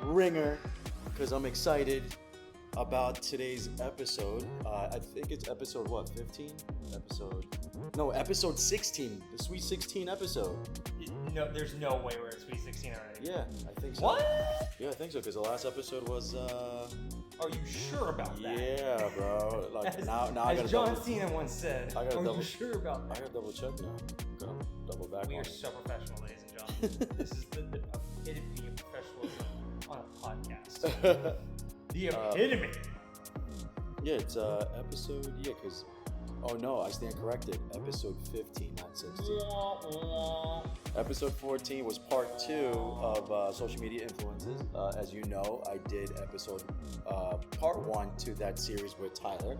ringer because I'm excited about today's episode. I think it's episode 15? Episode 16. The Sweet 16 episode. No, there's no way we're at Sweet 16 already. Yeah, I think so. What? Yeah, I think so because the last episode was. Are you sure about that? Yeah, bro. Like as, now I gotta as John double. Cena once said. I gotta Are double, you sure about that? I gotta double check now. Gotta double back. We on are it. so professional, ladies and gentlemen. This is the epitome of professionalism on a podcast. The epitome. Yeah, it's episode. Yeah, because. Oh no, I stand corrected. Episode 15, not 16. Episode 14 was part 2 of social media influences. As you know, I did part 1 to that series with Tyler,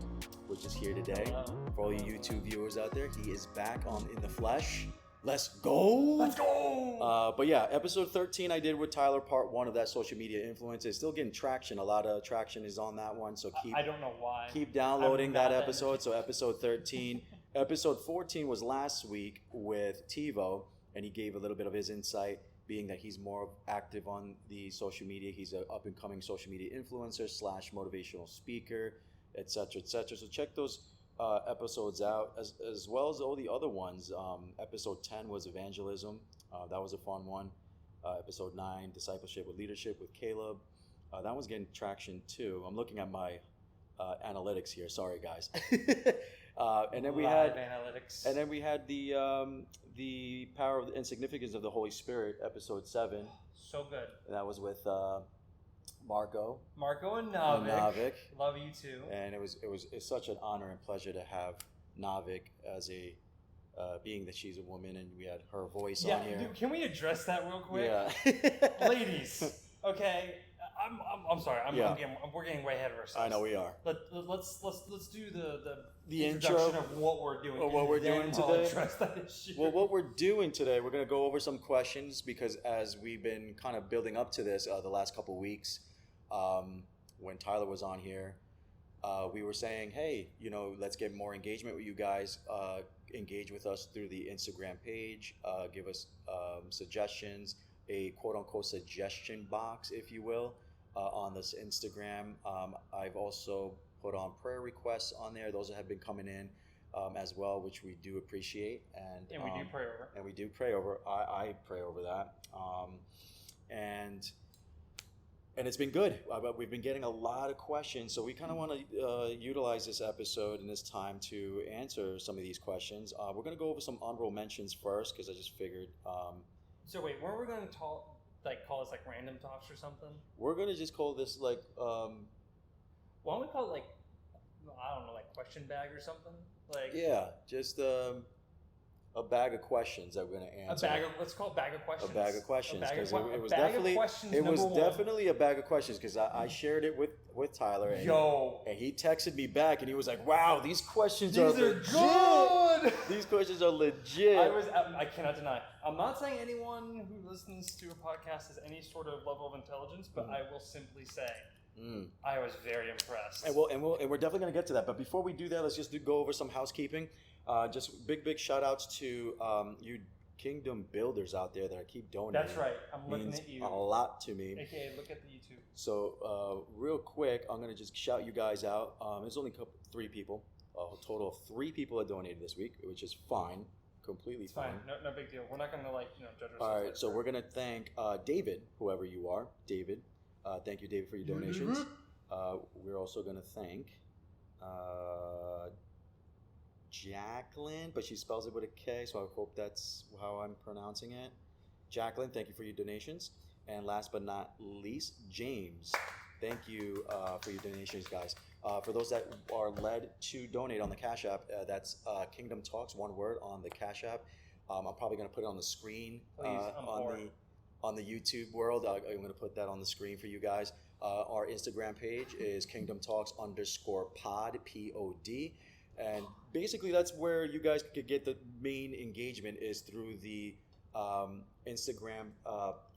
which is here today. For all you YouTube viewers out there, he is back in the flesh. Let's go! Let's go! But yeah, episode 13 I did with Tyler, part 1 of that social media influence. It's still getting traction. A lot of traction is on that one, so I don't know why. keep downloading that episode. So episode 13. Episode 14 was last week with TiVo, and he gave a little bit of his insight, being that he's more active on the social media. He's an up-and-coming social media influencer / motivational speaker, etc., etc. So check those episodes out, as well as all the other ones. Episode 10 was evangelism. That was a fun one. Episode 9, discipleship with leadership with Caleb. That one's getting traction too. I'm looking at my analytics here. Sorry, guys. And then we had analytics. And then we had the power of and significance of the Holy Spirit, episode 7. So good. And that was with Marco and Navik. Love you too. And it's such an honor and pleasure to have Navik as a being that she's a woman and we had her voice on here. Dude, can we address that real quick? Yeah. Ladies, okay. I'm sorry. We're getting way ahead of ourselves. I know we are. Let's do the introduction intro of what we're doing. What we're doing today. I'll address that issue. Well, what we're doing today, we're going to go over some questions because as we've been kind of building up to this the last couple weeks, when Tyler was on here, we were saying, hey, let's get more engagement with you guys. Engage with us through the Instagram page. Give us suggestions, a quote-unquote suggestion box, if you will, on this Instagram. I've also put on prayer requests on there. Those have been coming in as well, which we do appreciate. And we do pray over. And we do pray over. I pray over that. And it's been good. We've been getting a lot of questions, so we kind of want to utilize this episode and this time to answer some of these questions. We're going to go over some honorable mentions first because I just figured. So wait, weren't we going to call this like random talks or something? We're going to just call this like. Why don't we call it like, I don't know, like question bag or something? Like. Yeah, just a bag of questions that we're going to answer. Let's call it bag of questions. A bag of questions because it was definitely a bag of questions because I shared it with Tyler and he texted me back and he was like, "Wow, these questions are good. These questions are legit." I cannot deny. I'm not saying anyone who listens to a podcast has any sort of level of intelligence, but I will simply say. I was very impressed. And we're definitely going to get to that. But before we do that, let's just go over some housekeeping. Just big shout outs to you Kingdom builders out there that I keep donating. That's right. I'm looking at you. A lot to me. AKA, look at the YouTube. So real quick, I'm going to just shout you guys out. There's only 3 people. A total of 3 people that donated this week, which is fine. Completely fine. No big deal. We're not going to judge ourselves. All right, so we're going to thank David, whoever you are. David. Thank you, David, for your donations. We're also going to thank Jacqueline, but she spells it with a K, so I hope that's how I'm pronouncing it. Jacqueline, thank you for your donations. And last but not least, James. Thank you for your donations, guys. For those that are led to donate on the Cashapp, that's Kingdom Talks, one word on the Cashapp. I'm probably going to put it on the screen on the YouTube world. I'm going to put that on the screen for you guys. Our Instagram page is kingdomtalks_pod, POD. And basically that's where you guys could get the main engagement is through the Instagram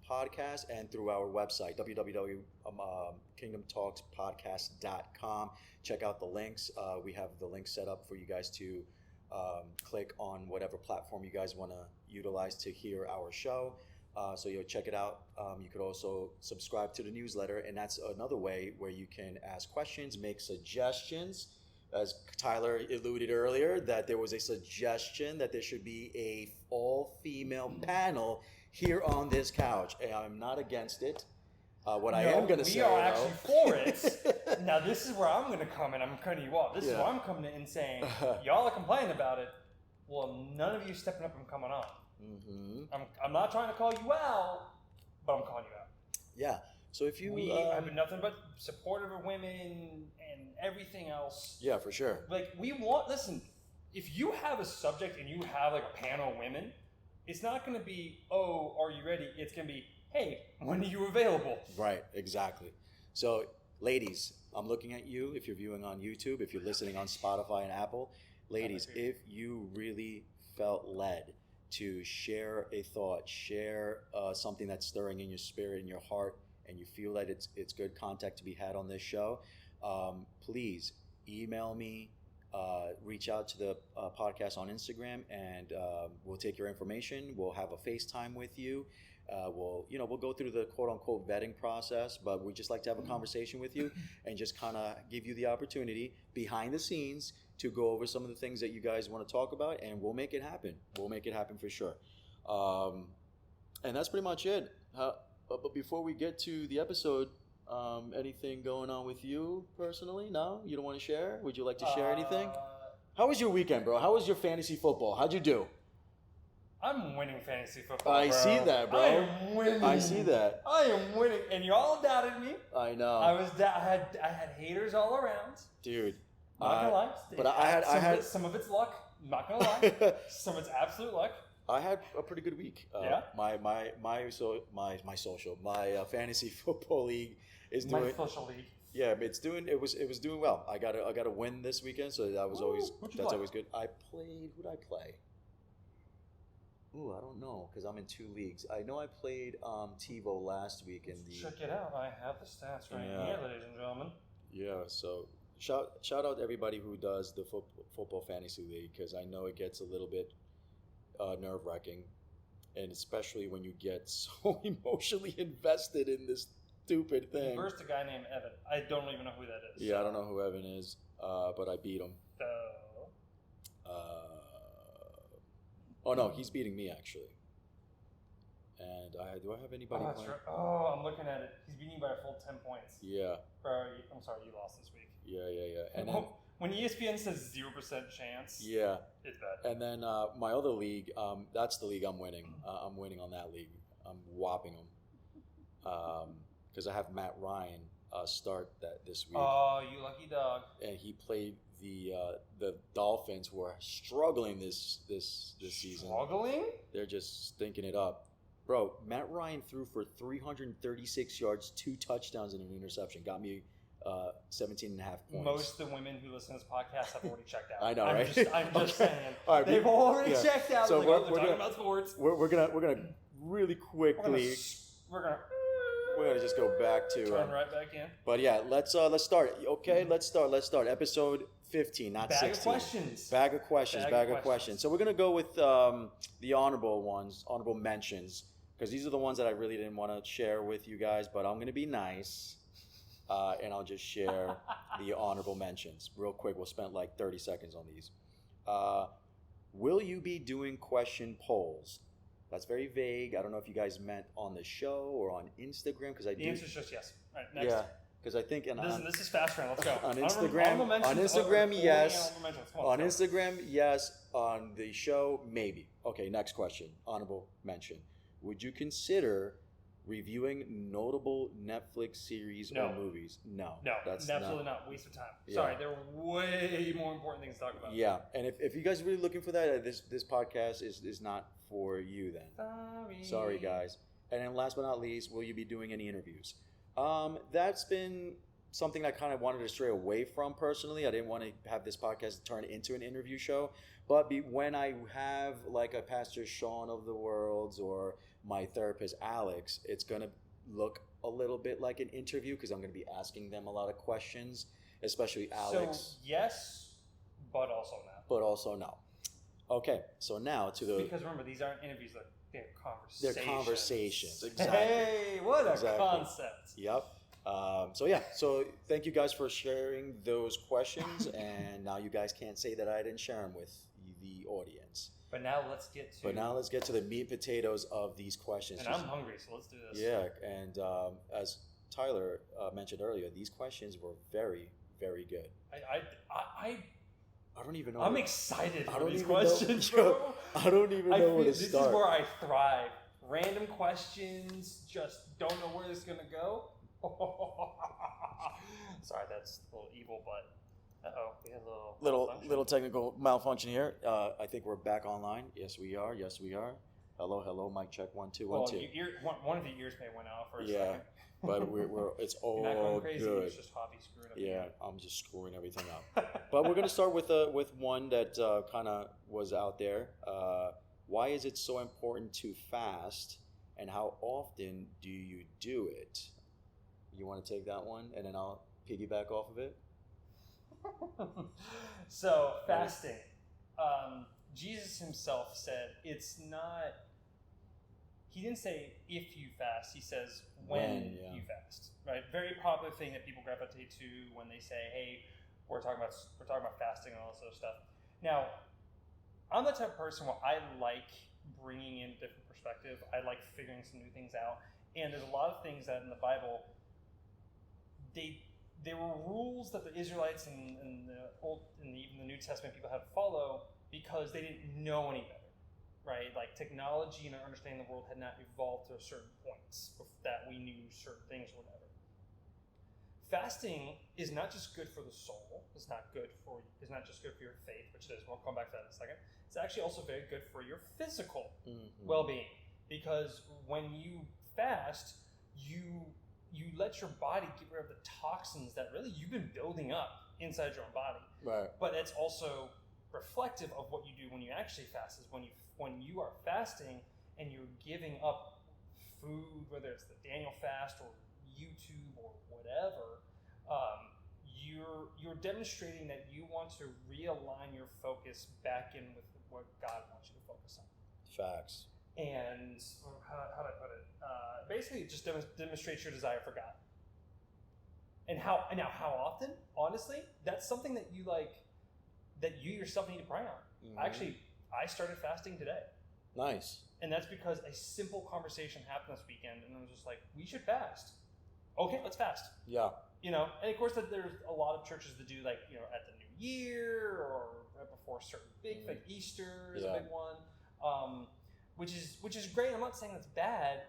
podcast and through our website, www.kingdomtalkspodcast.com. Check out the links. We have the links set up for you guys to click on whatever platform you guys want to utilize to hear our show. So you'll check it out. You could also subscribe to the newsletter, and that's another way where you can ask questions, make suggestions. As Tyler alluded earlier, that there was a suggestion that there should be a all-female panel here on this couch. And I'm not against it. What I am going to say, we are actually for it. Now, this is where I'm going to come in. I'm cutting you off. This is where I'm coming in and saying, y'all are complaining about it. Well, none of you stepping up and coming on. Mm-hmm. I'm not trying to call you out, but I'm calling you out. Yeah. So if you... We have been nothing but supportive of women and everything else. Yeah, for sure. Like, listen, if you have a subject and you have like a panel of women, it's not going to be, oh, are you ready? It's going to be, hey, when are you available? Right, exactly. So, ladies, I'm looking at you if you're viewing on YouTube, if you're listening on Spotify and Apple. Ladies, if you really felt led to share a thought, share something that's stirring in your spirit, in your heart, and you feel that it's good contact to be had on this show, please email me, reach out to the podcast on Instagram, and we'll take your information. We'll have a FaceTime with you. We'll go through the quote unquote vetting process, but we just like to have a conversation with you and just kind of give you the opportunity behind the scenes to go over some of the things that you guys want to talk about, and we'll make it happen. We'll make it happen for sure. And that's pretty much it. But before we get to the episode, anything going on with you personally? No? You don't want to share? Would you like to share anything? How was your weekend, bro? How was your fantasy football? How'd you do? I'm winning fantasy football, I see that, bro. I am winning. I see that. I am winning, and y'all doubted me. I know. I had haters all around. Dude. Not gonna lie. But I had some of it's luck. Not gonna lie. Some of it's absolute luck. I had a pretty good week. Yeah. My fantasy football league is doing. My social league. Yeah, it was doing well. I got a win this weekend, so that was always good. Who'd I play? Ooh, I don't know, because I'm in 2 leagues. I know I played TiVo last week in the... Check it out. I have the stats right here, ladies and gentlemen. Yeah, so shout out to everybody who does the football fantasy league, because I know it gets a little bit nerve-wracking, and especially when you get so emotionally invested in this stupid thing. First, a guy named Evan. I don't even know who that is. Yeah, I don't know who Evan is, but I beat him. Oh no, he's beating me actually. And do I have anybody? Oh, that's right. Oh, I'm looking at it. He's beating you by a full 10 points. Yeah. I'm sorry, you lost this week. Yeah. And then, when ESPN says 0% chance, yeah, it's bad. And then my other league, that's the league I'm winning. I'm winning on that league. I'm whopping them. Because I have Matt Ryan start this week. Oh, you lucky dog! And he played the Dolphins, who are struggling this season. Struggling? They're just stinking it up. Bro, Matt Ryan threw for 336 yards, 2 touchdowns, and an interception. Got me 17 and a half points. Most of the women who listen to this podcast have already checked out. I know, right? I'm just saying. All right, they've already checked out. So we're talking about sports. We're gonna really quickly. We're gonna just go back to turn right back in. But yeah, let's start. Okay, let's start. Episode 15, not 16. Bag of questions. So we're gonna go with the honorable mentions, because these are the ones that I really didn't want to share with you guys. But I'm gonna be nice, and I'll just share the honorable mentions real quick. We'll spend like 30 seconds on these. Will you be doing question polls? That's very vague. I don't know if you guys meant on the show or on Instagram, because the answer is just yes. All right, next. Yeah, because I think this is fast round. Let's go. On Instagram, yes. On Instagram, yes. On the show, maybe. Okay, next question. Honorable mention. Would you consider reviewing notable Netflix series or movies? No, that's absolutely not. Waste of time. Yeah. Sorry, there are way more important things to talk about. Yeah, and if you guys are really looking for that, this podcast is not for you then. Sorry, guys. And then last but not least, will you be doing any interviews? That's been something I kind of wanted to stray away from personally. I didn't want to have this podcast turn into an interview show. But when I have like a Pastor Sean of the Worlds or my therapist Alex, it's going to look a little bit like an interview, because I'm going to be asking them a lot of questions, especially Alex. So yes, but also no. Okay, so now to the... Because remember, these aren't interviews. They're They're conversations. Exactly. Hey, what a concept. Yep. So thank you guys for sharing those questions, and now you guys can't say that I didn't share them with the audience. But now let's get to the meat and potatoes of these questions. And I'm hungry, so let's do this. Yeah, and as Tyler mentioned earlier, these questions were very, very good. I don't even know. I'm excited for these questions, bro. I don't even know where to start. This is where I thrive. Random questions, just don't know where it's gonna go. Sorry, that's a little evil, but we had a little technical malfunction here. I think we're back online. Yes, we are. Hello. Mic check 1 2 1 2. One of your ears may went out for a yeah, second. but it's all You're not going crazy. good. It's just hobby screwing up. Yeah, I'm just screwing everything up. But we're gonna start with one that kind of was out there. Why is it so important to fast, and how often do you do it? You want to take that one, and then I'll piggyback off of it. So fasting. Jesus himself said it's not. He didn't say if you fast. He says when you fast. Right? Very popular thing that people gravitate to when they say, "Hey, we're talking about fasting and all this other stuff." Now, I'm the type of person where I like bringing in a different perspective. I like figuring some new things out. And there's a lot of things that in the Bible, there were rules that the Israelites and even the New Testament people had to follow because they didn't know any better, right? Like technology and our understanding of the world had not evolved to certain points that we knew certain things or whatever. Fasting is not just good for the soul. It's not just good for your faith, which it is. We'll come back to that in a second. It's actually also very good for your physical well-being, because when you fast, you let your body get rid of the toxins that really you've been building up inside your own body. Right. But it's also reflective of what you do when you actually fast. Is when you are fasting and you're giving up food, whether it's the Daniel fast or YouTube or whatever, you're demonstrating that you want to realign your focus back in with what God wants you to focus on. Facts. And how do I put it? Basically, it just demonstrates your desire for God. And how often? Honestly, that's something that you yourself need to pray on. Mm-hmm. Actually, I started fasting today. Nice. And that's because a simple conversation happened this weekend, and I was just like, we should fast. Okay, let's fast. Yeah. And of course, there's a lot of churches that do at the New Year or right before certain big, like Easter is a big one, which is great. I'm not saying that's bad.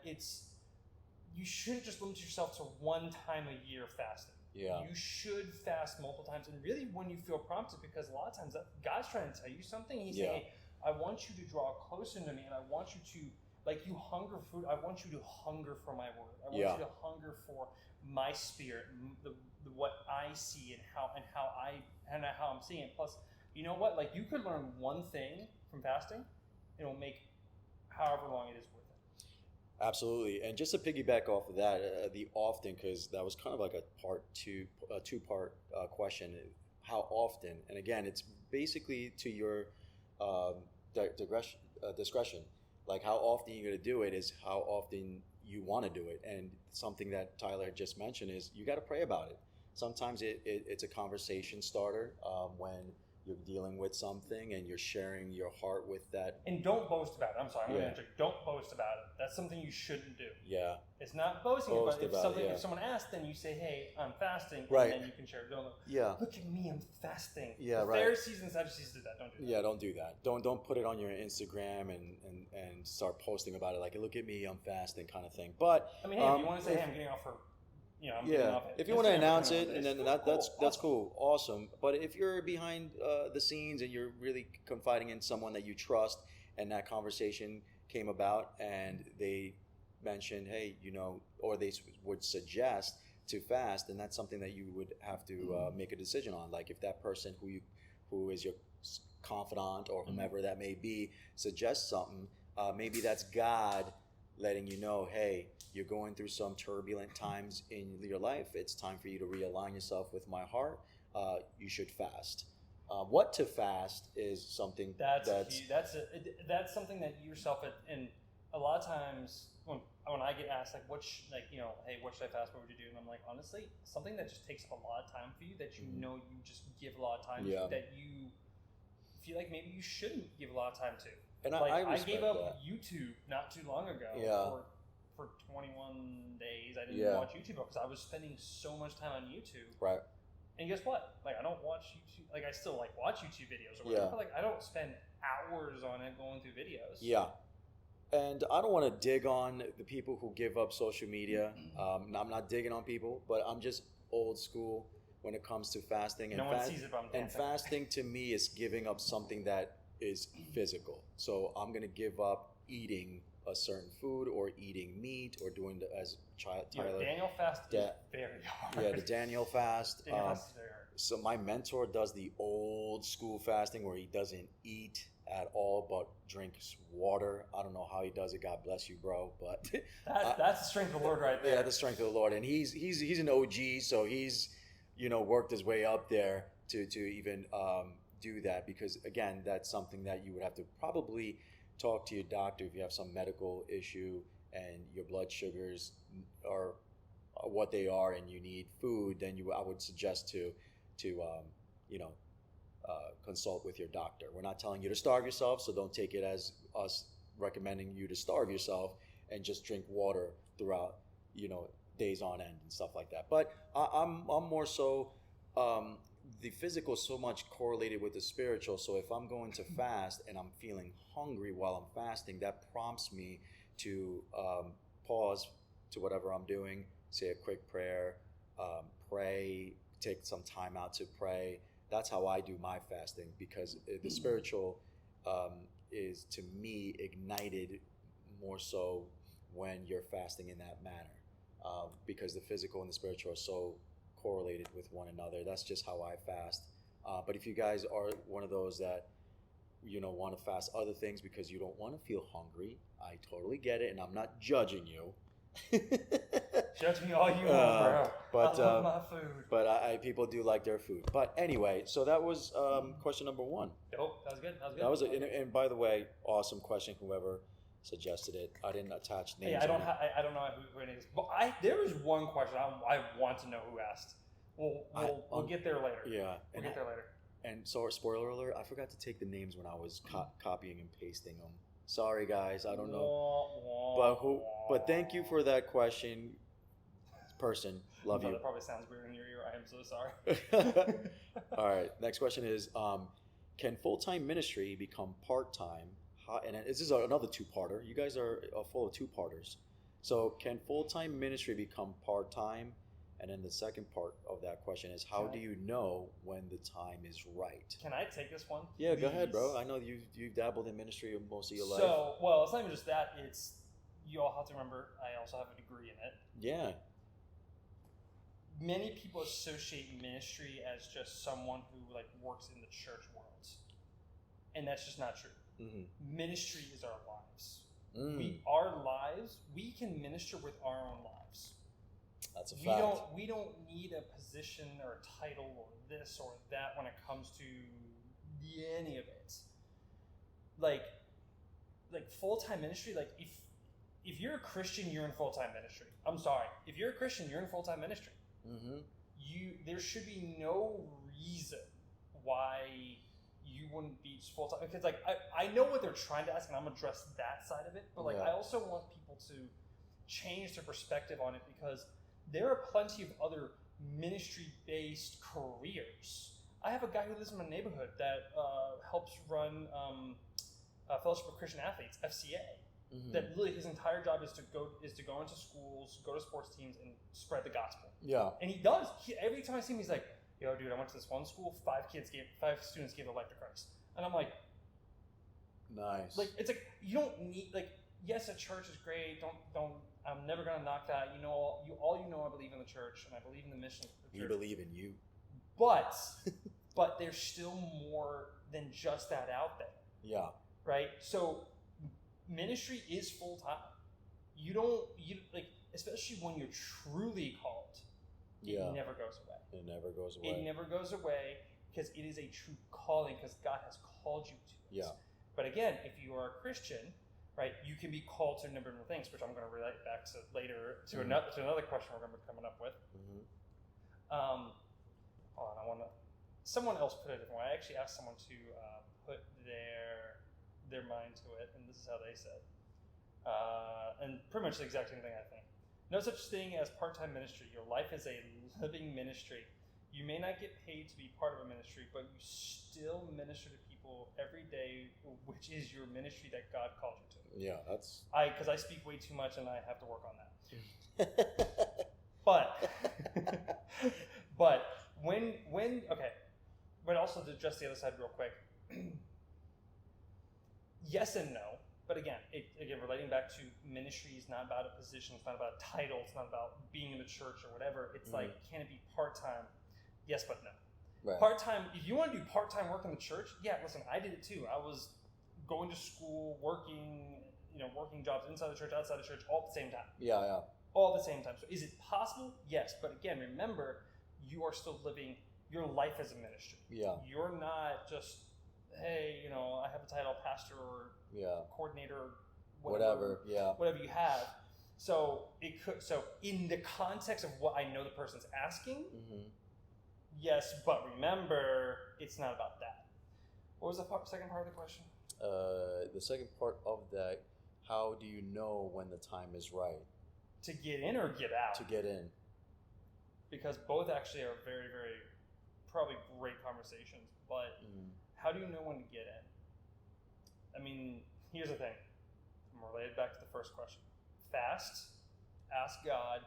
You shouldn't just limit yourself to one time a year fasting. Yeah. You should fast multiple times, and really when you feel prompted, because a lot of times God's trying to tell you something. He's saying, hey, I want you to draw closer to me, and I want you to, like you hunger for food, I want you to hunger for my word. I want you to hunger for my spirit, what I see and how I'm seeing it. Plus, you know what? Like you could learn one thing from fasting, and it'll make however long it is worth it. Absolutely. And just to piggyback off of that, the often, because that was kind of like a two-part question. How often? And again, it's basically to your discretion. Like how often you're going to do it is how often you want to do it. And something that Tyler had just mentioned is you got to pray about it. Sometimes it's a conversation starter when you're dealing with something and you're sharing your heart with that. And don't boast about it. I'm sorry, I'm going to interject. Don't boast about it. That's something you shouldn't do. Yeah. It's not boasting, but if someone asks, then you say, hey, I'm fasting, right. And then you can share. Look at me, I'm fasting. Yeah, the Pharisees and Sadducees did that. Don't do that. Yeah, don't do that. Don't put it on your Instagram and start posting about it like, look at me, I'm fasting kind of thing. But I mean, hey, if you want to say, hey, I'm getting off for if you want to announce it, and then that's cool, awesome. But if you're behind the scenes and you're really confiding in someone that you trust, and that conversation came about, and they mentioned, hey, or they would suggest to fast, then that's something that you would have to make a decision on. Like if that person who is your confidant or whomever that may be suggests something, maybe that's God letting you know, hey, you're going through some turbulent times in your life. It's time for you to realign yourself with my heart. You should fast. What to fast is something that's something that yourself, and a lot of times when I get asked like hey, what should I fast? What would you do? And I'm like, honestly, something that just takes up a lot of time for you that you know you just give a lot of time to, that you feel like maybe you shouldn't give a lot of time to. And I gave up YouTube not too long ago for 21 days. I didn't watch YouTube because I was spending so much time on YouTube. Right. And guess what? Like, I don't watch YouTube. Like, I still like watch YouTube videos or whatever. But like, I don't spend hours on it going through videos. Yeah. And I don't want to dig on the people who give up social media. I'm not digging on people, but I'm just old school when it comes to fasting. No one sees it, but I'm dancing. And fasting to me is giving up something that is physical. So I'm going to give up eating a certain food or eating meat or doing as Tyler. Daniel fast is very hard. Yeah, the Daniel fast. Daniel fast is very hard. So my mentor does the old school fasting where he doesn't eat at all but drinks water. I don't know how he does it. God bless you, bro. But that's the strength of the Lord right there. Yeah, the strength of the Lord. And he's an OG, so he's worked his way up there to even do that, because again, that's something that you would have to probably talk to your doctor if you have some medical issue and your blood sugars are what they are and you need food. Then I would suggest to consult with your doctor. We're not telling you to starve yourself, so don't take it as us recommending you to starve yourself and just drink water throughout days on end and stuff like that. But I'm more so the physical is so much correlated with the spiritual. So if I'm going to fast and I'm feeling hungry while I'm fasting, that prompts me to pause to whatever I'm doing, say a quick prayer, pray, take some time out to pray. That's how I do my fasting, because the spiritual is, to me, ignited more so when you're fasting in that manner, because the physical and the spiritual are so correlated with one another. That's just how I fast. But if you guys are one of those that want to fast other things because you don't want to feel hungry, I totally get it, and I'm not judging you. Judge me all you want, bro. But I love my food. But I people do like their food. But anyway, so that was question number 1. Nope, that was good. And by the way, awesome question. Whoever suggested it, I didn't attach names. Hey, I don't know who it is, but there is one question I want to know who asked. We'll get there later. Yeah, we'll get there later. And so, spoiler alert, I forgot to take the names when I was copying and pasting them. Sorry, guys, I don't know. But thank you for that question, person. Love you. That probably sounds weird in your ear. I am so sorry. All right, next question is, can full-time ministry become part-time? And this is another two-parter. You guys are full of two-parters. So can full-time ministry become part-time? And then the second part of that question is, how do you know when the time is right? Can I take this one? Yeah, go ahead, bro. I know you've dabbled in ministry most of your life. So, well, it's not even just that. It's, you all have to remember, I also have a degree in it. Yeah. Many people associate ministry as just someone who works in the church world. And that's just not true. Mm-hmm. Ministry is our lives. We can minister with our own lives. That's a fact. We don't need a position or a title or this or that when it comes to any of it. Like full-time ministry, if you're a Christian, you're in full-time ministry. I'm sorry. If you're a Christian, you're in full-time ministry. Mm-hmm. There should be no reason why you wouldn't be full-time. Because I know what they're trying to ask, and I'm going to address that side of it. But I also want people to change their perspective on it, because there are plenty of other ministry-based careers. I have a guy who lives in my neighborhood that helps run Fellowship of Christian Athletes, FCA. Mm-hmm. That really his entire job is to go into schools, go to sports teams, and spread the gospel. Yeah. And he does. Every time I see him, he's like, "Yo, dude, I went to this one school. 5 students gave their life to Christ." And I'm like, nice. It's you don't need yes, a church is great. Don't. I'm never gonna knock that. All you know, I believe in the church and I believe in the mission of the church. We believe in you. But there's still more than just that out there. Yeah. Right. So ministry is full time. Especially when you're truly called. It never goes away. It never goes away. It never goes away, because it is a true calling, because God has called you to it. Yeah. But again, if you are a Christian, right? You can be called to a number of things, which I'm going to relate back to later to another question we're going to be coming up with. Hold on, someone else put it a different way. I actually asked someone to put their mind to it, and this is how they said. And pretty much the exact same thing, I think. No such thing as part-time ministry. Your life is a living ministry. You may not get paid to be part of a ministry, but you still minister to people every day, which is your ministry that God called you to. Yeah, that's... Because I speak way too much, and I have to work on that. But when okay, but also to address the other side real quick. Yes and no. But again, relating back to ministry is not about a position, it's not about a title, it's not about being in the church or whatever. It's like, can it be part-time? Yes, but no. Right. Part-time, if you want to do part-time work in the church, yeah, listen, I did it too. I was going to school, working jobs inside the church, outside the church, all at the same time. Yeah. All at the same time. So is it possible? Yes. But again, remember, you are still living your life as a ministry. Yeah. You're not just, hey, I have a title, pastor or coordinator or whatever you have. So in the context of what I know the person's asking, yes, but remember, it's not about that. What was the second part of the question? The second part of that, how do you know when the time is right? To get in or get out? To get in. Because both actually are very, very, probably great conversations, but how do you know when to get in? I mean, here's the thing. I'm related back to the first question. Fast, ask God,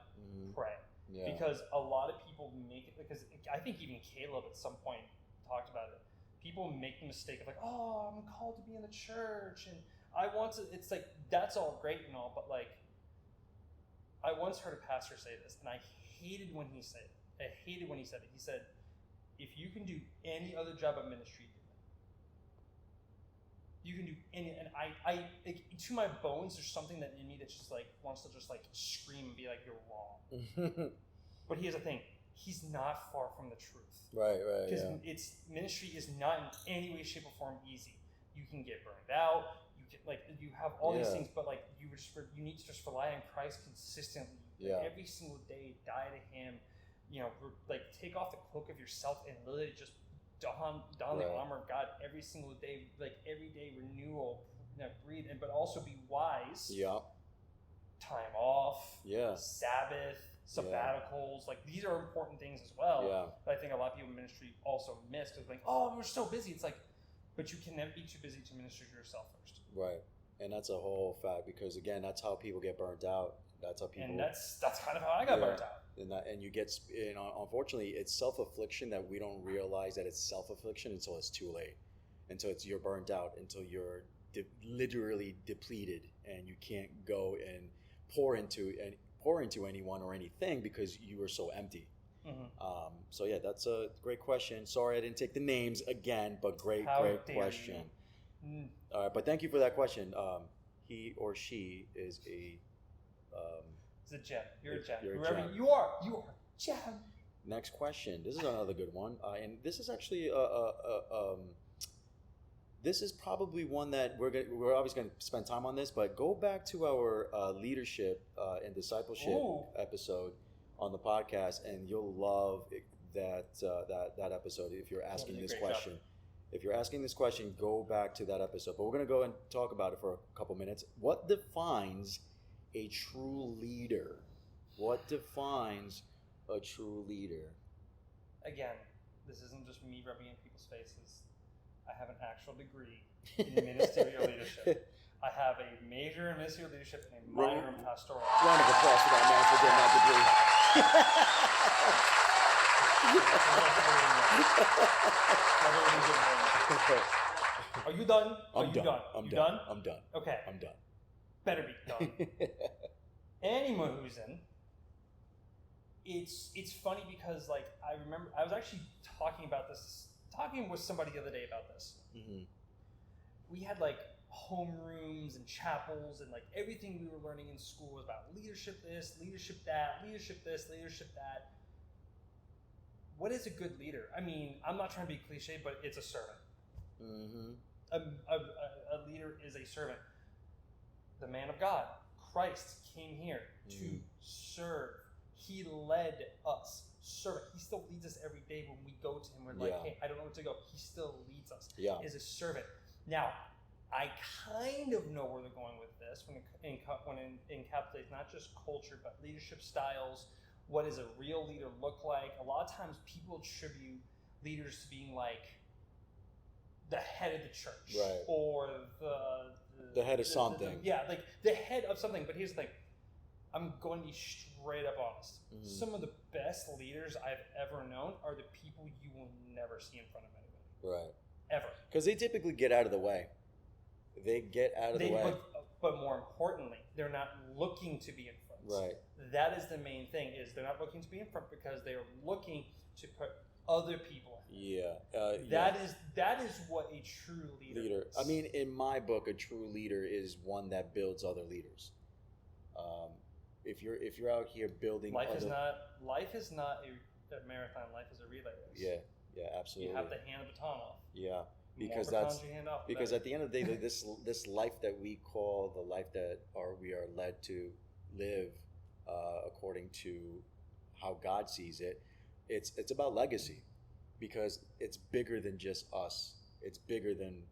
pray. Yeah. Because a lot of people make it, because I think even Caleb at some point talked about it. People make the mistake of like, oh, I'm called to be in the church and I want to, it's like, that's all great and all, but like, I once heard a pastor say this and I hated when he said it. He said, if you can do any other job of ministry, you can do any, and I to my bones, there's something that in me that just like wants to just like scream and be like, you're wrong. But here's the thing, he's not far from the truth. Right. Because it's ministry is not in any way, shape, or form easy. You can get burned out. You have all these things, but like you need to just rely on Christ consistently. Every single day, die to Him. Like take off the cloak of yourself and literally just don the armor of God every single day. Like every day renewal. Breathe, but also be wise. Yeah. Time off. Yeah. Sabbath. Sabbaticals, like these are important things as well. Yeah. But I think a lot of people in ministry also miss because like, oh, we're so busy. It's like, but you can never be too busy to minister to yourself first. Right, and that's a whole fact because again, that's how people get burnt out. That's how people. And that's kind of how I got burnt out. And you get, unfortunately, it's self-affliction that we don't realize that it's self-affliction until it's too late, until you're burnt out, until you're literally depleted, and you can't go and pour into anyone or anything because you were so empty. So yeah, that's a great question. Sorry I didn't take the names again, but great question. All right, but thank you for that question. He or she is a it's a gem. You're a gem. Whoever you are a gem. Next question. This is another good one, and this is actually this is probably one that we're obviously going to spend time on this, but go back to our leadership and discipleship episode on the podcast, and you'll love that episode if you're asking this question. If you're asking this question, go back to that episode. But we're going to go and talk about it for a couple minutes. What defines a true leader? What defines a true leader? Again, this isn't just me rubbing in people's faces. I have an actual degree in ministerial leadership. I have a major in ministerial leadership and a minor in pastoral. Round of applause for that man for getting that degree. Are you done? I'm done. I'm done. Okay. I'm done. Better be done. Anywhoozin, it's funny because like I remember I was actually talking with somebody the other day about this. We had like homerooms and chapels and like everything we were learning in school was about leadership this, leadership that, leadership this, leadership that. What is a good leader? I mean, I'm not trying to be cliche, but it's a servant. A leader is a servant. the man of God, Christ, came here to serve. He led us. Servant. He still leads us every day when we go to him. We're like, hey, I don't know where to go. He still leads us. Is a servant. Now, I kind of know where they're going with this when it encapsulates not just culture, but leadership styles. What does a real leader look like? A lot of times people attribute leaders to being like the head of the church. Right. Or the head of something. Like the head of something. But here's the thing. I'm going to be straight up honest. Some of the best leaders I've ever known are the people you will never see in front of anybody. Right. Ever. Because they typically get out of the way. They get out of the way. But more importantly, they're not looking to be in front. Right. That is the main thing, is they're not looking to be in front because they are looking to put other people in front. That is what a true leader is. I mean, in my book, a true leader is one that builds other leaders. If you're out here building life is not a marathon. Life is a relay race. Yeah, absolutely. You have to hand the baton off. Yeah, because at the end of the day, this life that we call the life that we are led to live according to how God sees it. It's about legacy, because it's bigger than just us. It's bigger than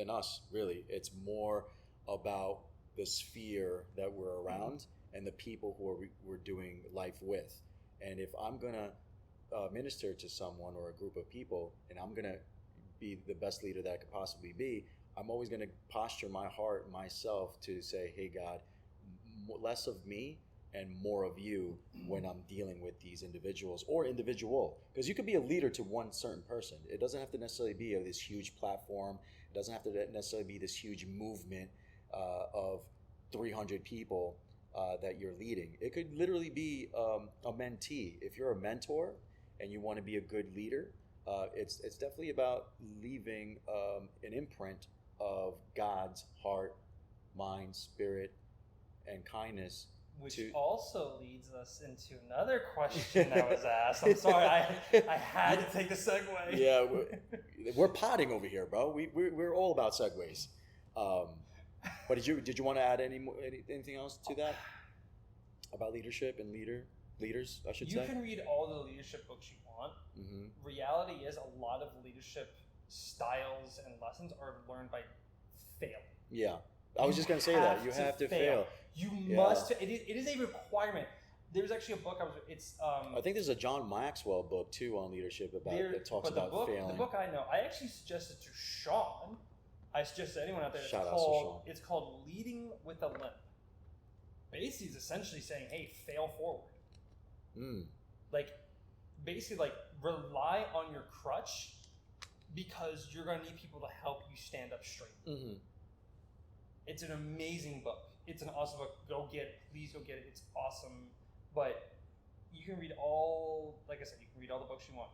us, really. It's more about the sphere that we're around and the people who we're doing life with. And if I'm gonna minister to someone or a group of people, and I'm gonna be the best leader that I could possibly be, I'm always gonna posture my heart, myself, to say, hey God, less of me and more of you when I'm dealing with these individuals or individual. Because you could be a leader to one certain person. It doesn't have to necessarily be this huge platform. It doesn't have to necessarily be this huge movement of 300 people that you're leading. It could literally be a mentee. If you're a mentor and you want to be a good leader, it's definitely about leaving an imprint of God's heart, mind, spirit, and kindness. Which also leads us into another question that was asked. I'm sorry, I had to take the segue. Yeah, we're potting over here, bro. We're all about segues. But did you want to add anything else to that about leadership and leaders? I should say. You can read all the leadership books you want. Mm-hmm. Reality is, a lot of leadership styles and lessons are learned by failing. Yeah, I was just gonna say that you have to fail. You must. It is a requirement. There's actually a book I think there's a John Maxwell book too on leadership that talks about failing. The book I know, I actually suggested to Sean. I suggest to anyone out there. It's called Leading with a Limp. Basically, it's essentially saying, "Hey, fail forward." Like, basically, like, rely on your crutch, because you're gonna need people to help you stand up straight. Mm-hmm. It's an amazing book. It's an awesome book. Go get it. Please go get it. It's awesome. But you can read like I said, you can read all the books you want.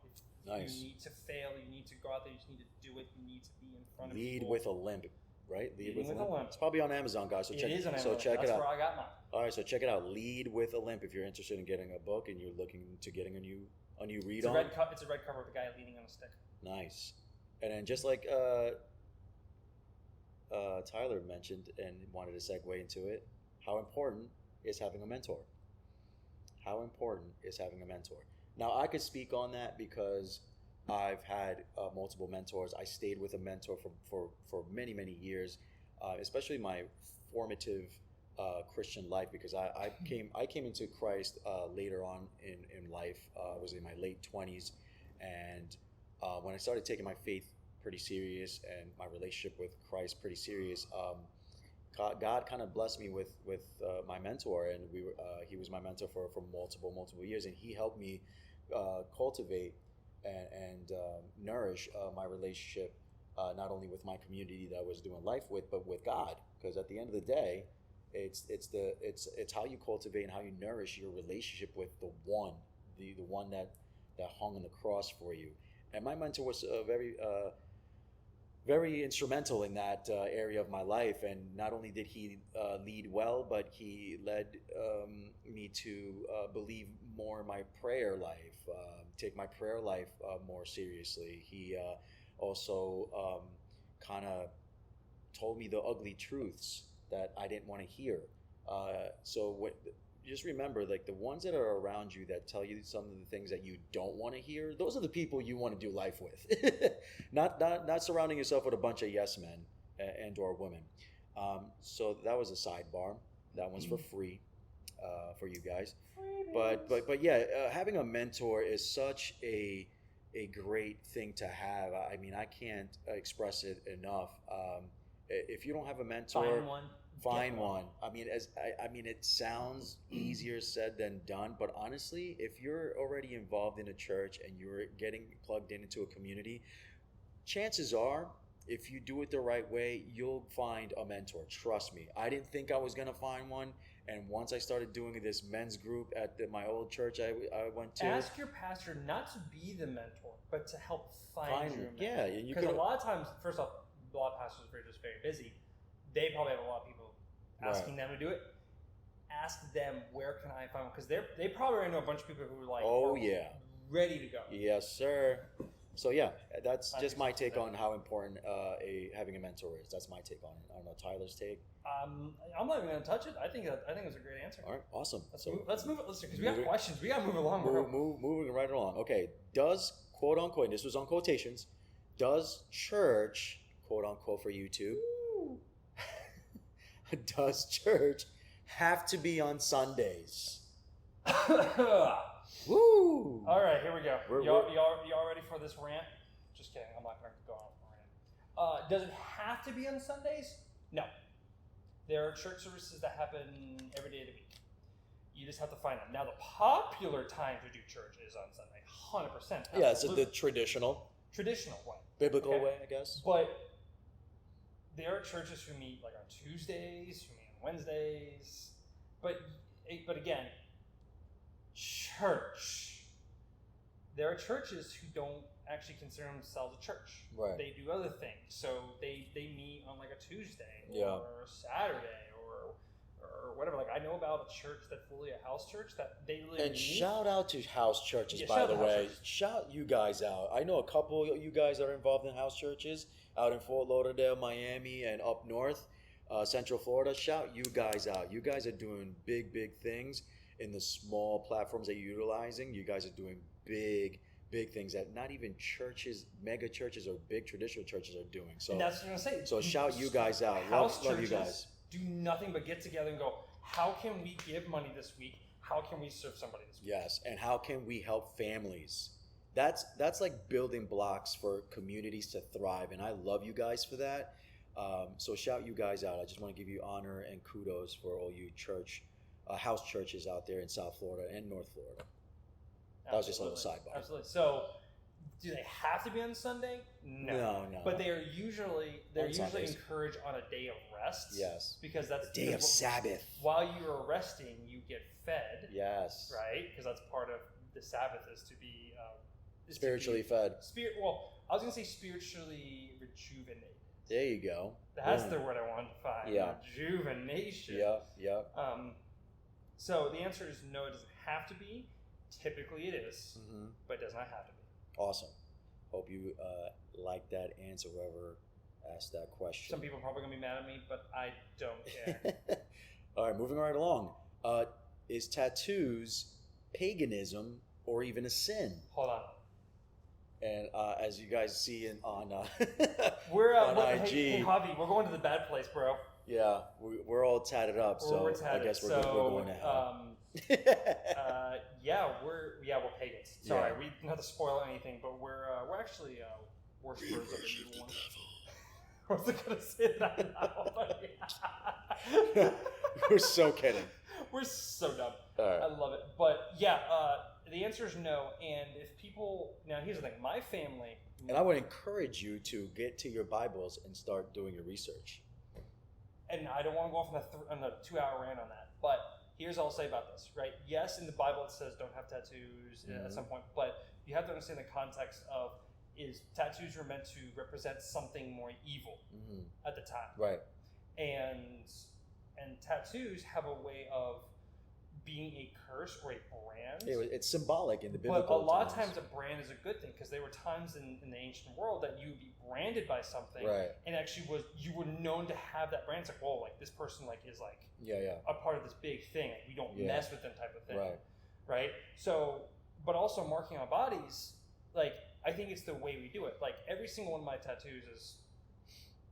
Nice. You need to fail. You need to go out there. You just need to do it. You need to be in front of Lead people. with a limp, right? Lead with a limp. It's It's probably on Amazon, guys. So check it out. That's where I got mine. All right, so check it out. Lead with a Limp if you're interested in getting a book and you're looking to getting a new read on. It's a red cover with a guy leaning on a stick. Nice. And then just like Tyler mentioned and wanted to segue into it, how important is having a mentor? How important is having a mentor? Now, I could speak on that because I've had multiple mentors. I stayed with a mentor for many, many years, especially my formative Christian life, because I came into Christ later on in life. I was in my late 20s, and when I started taking my faith pretty serious and my relationship with Christ pretty serious, God kind of blessed me with my mentor, and he was my mentor for multiple years, and he helped me cultivate and nourish my relationship, not only with my community that I was doing life with, but with God. Because at the end of the day, it's how you cultivate and how you nourish your relationship with the one that hung on the cross for you. And my mentor was very instrumental in that area of my life. And not only did he lead well, but he led me to believe more in my prayer life, take my prayer life more seriously. He also kind of told me the ugly truths that I didn't want to hear. Just remember, like the ones that are around you that tell you some of the things that you don't want to hear, those are the people you want to do life with. Not surrounding yourself with a bunch of yes men and or women. So that was a sidebar. That one's for free for you guys. But yeah, having a mentor is such a great thing to have. I mean, I can't express it enough. If you don't have a mentor, find one. I mean, it sounds easier said than done, but honestly, if you're already involved in a church and you're getting plugged into a community, chances are, if you do it the right way, you'll find a mentor. Trust me. I didn't think I was gonna find one, and once I started doing this men's group at my old church I went to. Ask your pastor not to be the mentor, but to help find your mentor. Yeah, and you because a lot of times, first off, a lot of pastors are just very busy. They probably have a lot of people asking them to do it. Ask them, where can I find one? Because they probably already know a bunch of people who are like, ready to go. Yes, sir. So yeah, that's just my take on how important having a mentor is. That's my take on it. I don't know Tyler's take. I'm not even going to touch it. I think it was a great answer. All right, awesome. Let's move it. Listen, because we have questions. We got to move along. Moving right along. Okay, does quote unquote, and this was on quotations, does church, quote unquote for YouTube, does church have to be on Sundays? Woo! All right, here we go. Y'all ready for this rant? Just kidding. I'm not going to go on a rant. Does it have to be on Sundays? No. There are church services that happen every day of the week. You just have to find them. Now, the popular time to do church is on Sunday. 100%. Yeah, so the traditional way. Biblical way, I guess. But there are churches who meet like on Tuesdays, who meet on Wednesdays. But again, church. There are churches who don't actually consider themselves a church. Right. They do other things. So they meet on like a Tuesday or a Saturday or whatever. Like I know about a church that's fully a house church that they literally and shout out to house churches, by the way. Shout you guys out. I know a couple of you guys that are involved in house churches out in Fort Lauderdale, Miami, and up north, Central Florida. Shout you guys out. You guys are doing big things in the small platforms that you're utilizing. You guys are doing big things that not even churches, mega churches or big traditional churches are doing. So and that's what I'm going to say. So shout you guys out. House love you guys. Do nothing but get together and go, how can we give money this week? How can we serve somebody this week? Yes, and how can we help families? That's like building blocks for communities to thrive, and I love you guys for that. So shout you guys out. I just want to give you honor and kudos for all you house churches out there in South Florida and North Florida. That was just a little sidebar. Absolutely. So, do they have to be on Sunday? No. But they're usually encouraged on a day of rest. Yes. Because that's day of Sabbath. While you're resting, you get fed. Yes. Right? Because that's part of the Sabbath is to be spiritually fed. Well, I was going to say spiritually rejuvenated. There you go. That's the word I wanted to find. Yeah. Rejuvenation. Yeah. So the answer is no, it doesn't have to be. Typically it is, but it does not have to be. Awesome. Hope you like that answer, whoever asked that question. Some people are probably going to be mad at me, but I don't care. All right, moving right along. Is tattoos paganism or even a sin? Hold on. And as you guys see on we're on IG, hey, Javi, we're going to the bad place, bro. Yeah, we're all tatted up, so we're tatted. I guess we're going to hell. We're pagans. Sorry, we don't have to spoil anything, but we're actually worshippers of the evil one. I wasn't gonna say that now. We're so kidding. We're so dumb. Right. I love it. But yeah, the answer is no. And if people now, here's the thing: my family. And I would encourage you to get to your Bibles and start doing your research. And I don't want to go off on a 2-hour rant on that, but here's what I'll say about this, right? Yes, in the Bible it says don't have tattoos at some point, but you have to understand the context of is tattoos were meant to represent something more evil at the time. Right. And tattoos have a way of being a curse or a brand. It's symbolic in the biblical But a lot of times. times a brand is a good thing, because there were times in the ancient world that you would be branded by something, Right. and actually you were known to have that brand. It's like, whoa, like this person like is like a part of this big thing. Like, we don't mess with them type of thing. Right. So, but also marking our bodies, like, I think it's the way we do it. Like, every single one of my tattoos is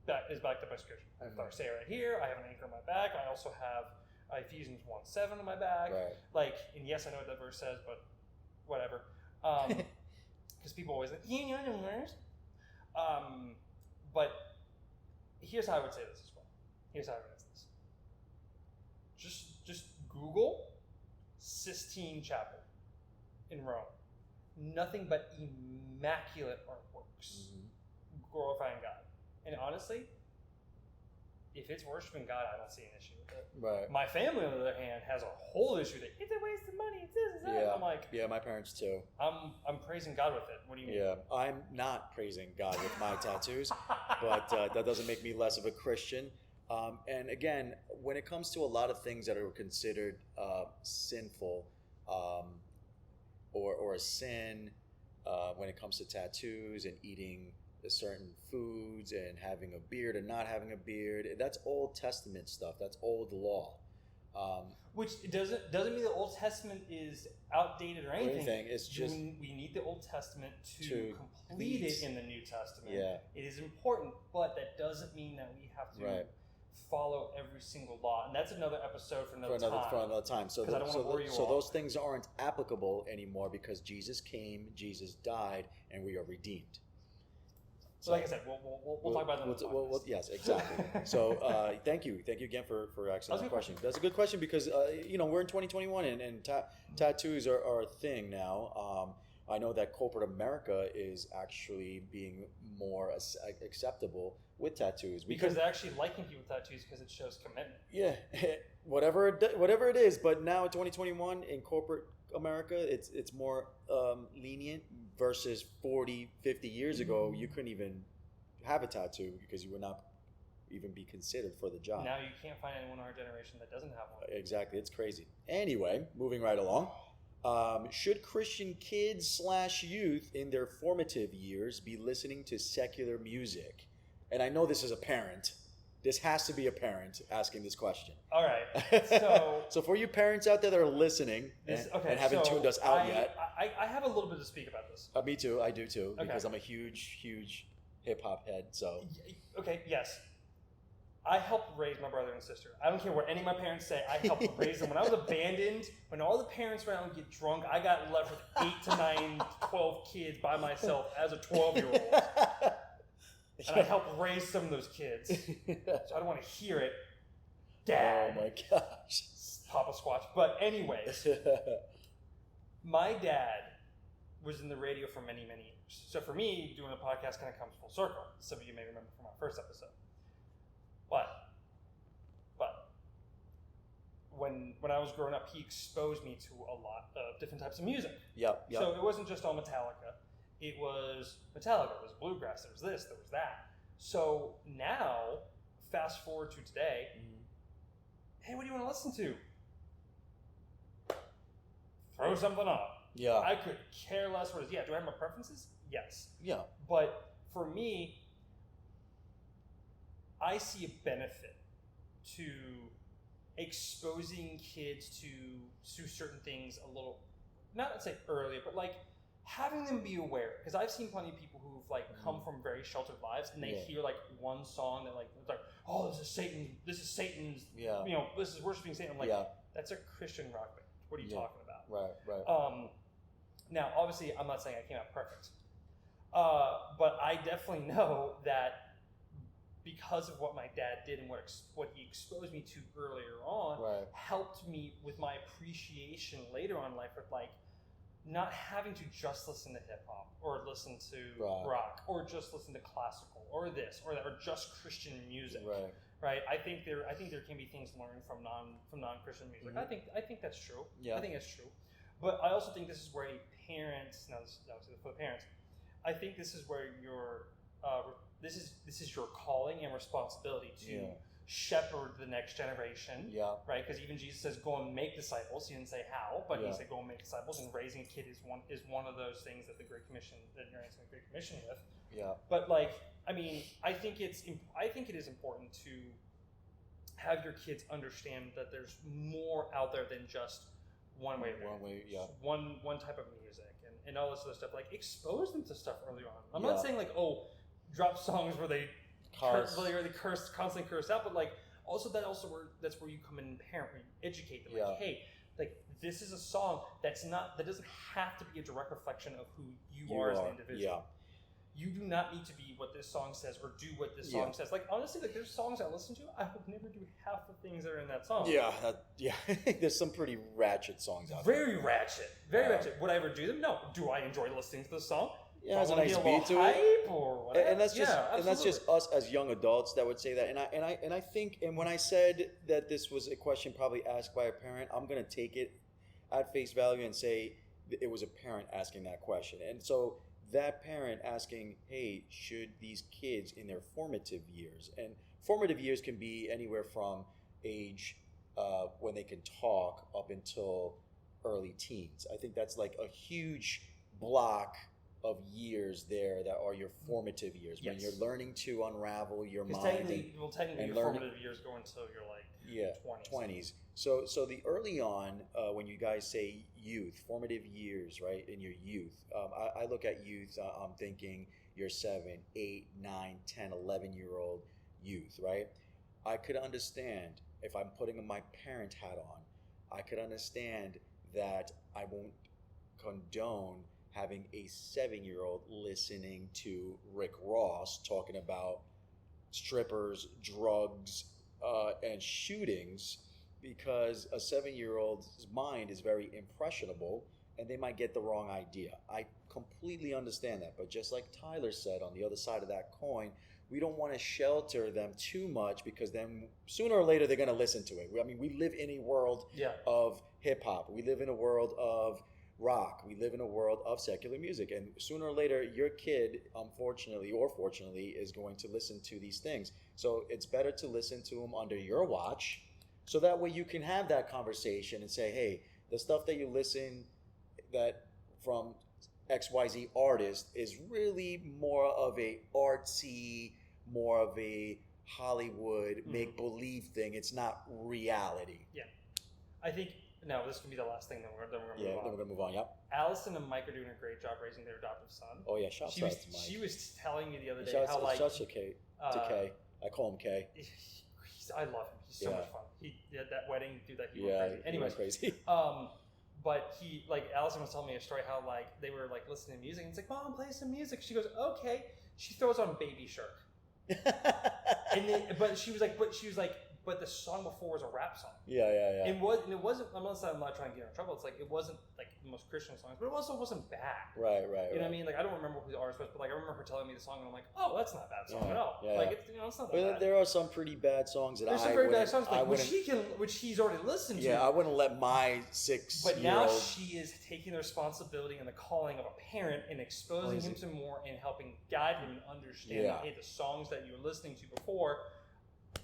backed up by scripture. I have say right here. I have an anchor on my back. I also have Ephesians 1:7 on my back. Right. Like, and yes, I know what that verse says, but whatever. Because people always like, you know the verse. But here's how I would say this as well. Here's how I would answer this. Just Google Sistine Chapel in Rome. Nothing but immaculate artworks, glorifying God. And honestly, if it's worshiping God, I don't see an issue with it. Right. My family, on the other hand, has a whole issue that it's a waste of money. It's this, it's that. Yeah. I'm like, my parents too. I'm praising God with it. What do you mean? Yeah, I'm not praising God with my tattoos, but that doesn't make me less of a Christian. And again, when it comes to a lot of things that are considered sinful or a sin, when it comes to tattoos and eating certain foods and having a beard or not having a beard, that's Old Testament stuff. That's old law. Which doesn't mean the Old Testament is outdated or anything. It's just we need the Old Testament to complete it in the New Testament. Yeah. It is important, but that doesn't mean that we have to follow every single law. And that's another episode for another time. So, I don't want to bore you so all. those things aren't applicable anymore because Jesus came, Jesus died, and we are redeemed. So, like I said, we'll talk about that. Yes, exactly. So, thank you again for asking that question. That's a good question because we're in 2021 and tattoos are a thing now. I know that corporate America is actually being more acceptable with tattoos because they're actually liking people with tattoos because it shows commitment. Yeah, whatever it is. But now in 2021 in corporate America, it's more lenient versus 40, 50 years ago. You couldn't even have a tattoo because you would not even be considered for the job. Now you can't find anyone in our generation that doesn't have one. Exactly, it's crazy. Anyway, moving right along. Should Christian kids / youth in their formative years be listening to secular music? And I know this is a parent. This has to be a parent asking this question. All right. So for you parents out there that are listening and haven't tuned us out yet. I have a little bit to speak about this. Me too. I do too. Because I'm a huge hip-hop head. So. Okay, yes. I helped raise my brother and sister. I don't care what any of my parents say. I helped raise them. When I was abandoned, when all the parents around get drunk, I got left with 8 to 9, 12 kids by myself as a 12-year-old. And I helped raise some of those kids. So I don't want to hear it. Dad. Oh my gosh. Papa Squatch. But anyways, my dad was in the radio for many, many years. So for me, doing a podcast kind of comes full circle. Some of you may remember from our first episode. But when I was growing up, he exposed me to a lot of different types of music. Yep. So it wasn't just all Metallica. It was Metallica, there was bluegrass, there was this, there was that. So now, fast forward to today, hey, what do you want to listen to? Throw something on. Yeah. I could care less what it is. Yeah, do I have my preferences? Yes. Yeah. But for me, I see a benefit to exposing kids to certain things a little, not to say earlier, but like having them be aware. Because I've seen plenty of people who've like come from very sheltered lives and they hear like one song that like it's like, oh, this is Satan's this is worshiping Satan. I'm like, that's a Christian rock band. What are you talking about? Right. Now, obviously, I'm not saying I came out perfect, but I definitely know that because of what my dad did and what he exposed me to earlier on, helped me with my appreciation later on in life with like not having to just listen to hip hop or listen to rock or just listen to classical or this or that or just Christian music. Right. I think there can be things learned from non-Christian music. I think that's true. Yeah. I think that's true. But I also think this is where a parent, now this is for the parents, I think this is where your this is your calling and responsibility shepherd the next generation. Yeah. Right? Because even Jesus says, "Go and make disciples." He didn't say how, but he said, "Go and make disciples." And raising a kid is one of those things that you're answering the Great Commission with. Yeah. But I think it is important to have your kids understand that there's more out there than just one way, one type of music and all this other stuff. Expose them to stuff early on. I'm not saying drop songs where they constantly curse out, but that's where you come in and parent, where you educate them. Hey, this is a song that doesn't have to be a direct reflection of who you are as an individual. Yeah. You do not need to be what this song says or do what this song says. Honestly, there's songs I listen to, I would never do half the things that are in that song. Yeah. There's some pretty ratchet songs out there. Very ratchet. Would I ever do them? No. Do I enjoy listening to the song? Yeah, it has a nice beat to it. Or whatever. And that's just us as young adults that would say that. And I think, and when I said that this was a question probably asked by a parent, I'm gonna take it at face value and say it was a parent asking that question. And so that parent asking, hey, should these kids in their formative years, and formative years can be anywhere from age when they can talk up until early teens. I think that's a huge block of years there that are your formative years, when you're learning to unravel your mind. Technically your formative years go until you're 20s. So the early on, when you guys say youth, formative years, right, in your youth, I look at youth, I'm thinking you're 7, 8, 9, 10, 11-year-old youth, right? I could understand, if I'm putting my parent hat on, I could understand that I won't condone having a 7-year-old listening to Rick Ross talking about strippers, drugs, and shootings, because a 7-year-old's mind is very impressionable and they might get the wrong idea. I completely understand that. But just like Tyler said, on the other side of that coin, we don't want to shelter them too much, because then sooner or later they're going to listen to it. We live in a world of hip hop. We live in a world of rock. We live in a world of secular music, and sooner or later your kid, unfortunately or fortunately, is going to listen to these things. So it's better to listen to them under your watch, so that way you can have that conversation and say, hey, the stuff that you listen that from XYZ artist is really more of a artsy, more of a Hollywood make-believe thing. It's not reality. Yeah. I think no, this can be the last thing, then we're going to move on. Yeah, then we're going to move on, yep. Allison and Mike are doing a great job raising their adoptive son. Oh, yeah, shouts out to Mike. She was telling me the other day Shouts to Kay. I call him Kay. I love him. He's so much fun. He had that wedding, dude, that he went crazy. Anyways, crazy. But he, Allison was telling me a story how, they were, listening to music, and it's Mom, play some music. She goes, okay. She throws on Baby Shark. But the song before was a rap song. Yeah. It wasn't. I'm not trying to get her in trouble. It wasn't the most Christian songs, but it also wasn't bad. Right. You know what I mean? I don't remember who the artist was, but I remember her telling me the song, and I'm like, oh, that's not a bad song at all. Yeah. It's not that bad. There are some pretty bad songs that There's some very bad songs, which he's already listened to. Yeah, I wouldn't let my 6-year-old. But now she is taking the responsibility and the calling of a parent and exposing him to more and helping guide him and understand that, hey, the songs that you were listening to before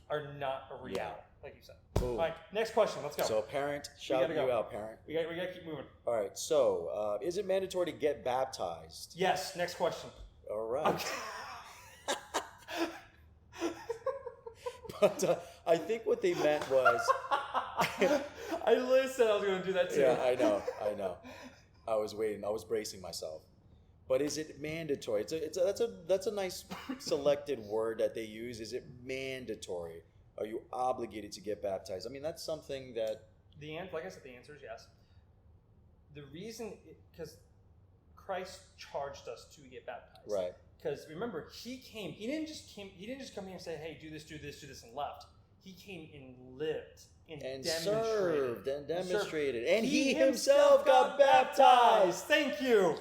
are not a reality, like you said. Cool. All right, next question. Let's go. So, parent, shout you out, parent. We got to keep moving. All right. So, is it mandatory to get baptized? Yes. Next question. All right. But I think what they meant was. I literally said I was going to do that too. Yeah, I know. I was waiting. I was bracing myself. But is it mandatory? That's a nice selected word that they use. Is it mandatory? Are you obligated to get baptized? That's something that... Like I said, the answer is yes. The reason, because Christ charged us to get baptized. Right. Because remember, he didn't just come here and say, hey, do this, and left. He came and lived and served and demonstrated. And he himself got baptized. Thank you.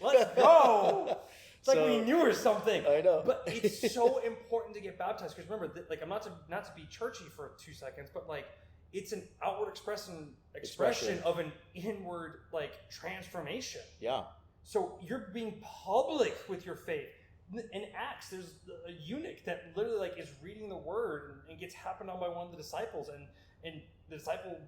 Let's go. It's like we knew or something. I know. But it's so important to get baptized, because remember, I'm not to be churchy for 2 seconds, but it's an outward expression of an inward transformation. Yeah. So you're being public with your faith. in Acts, there's a eunuch that literally like is reading the word and gets happened on by one of the disciples, and the disciple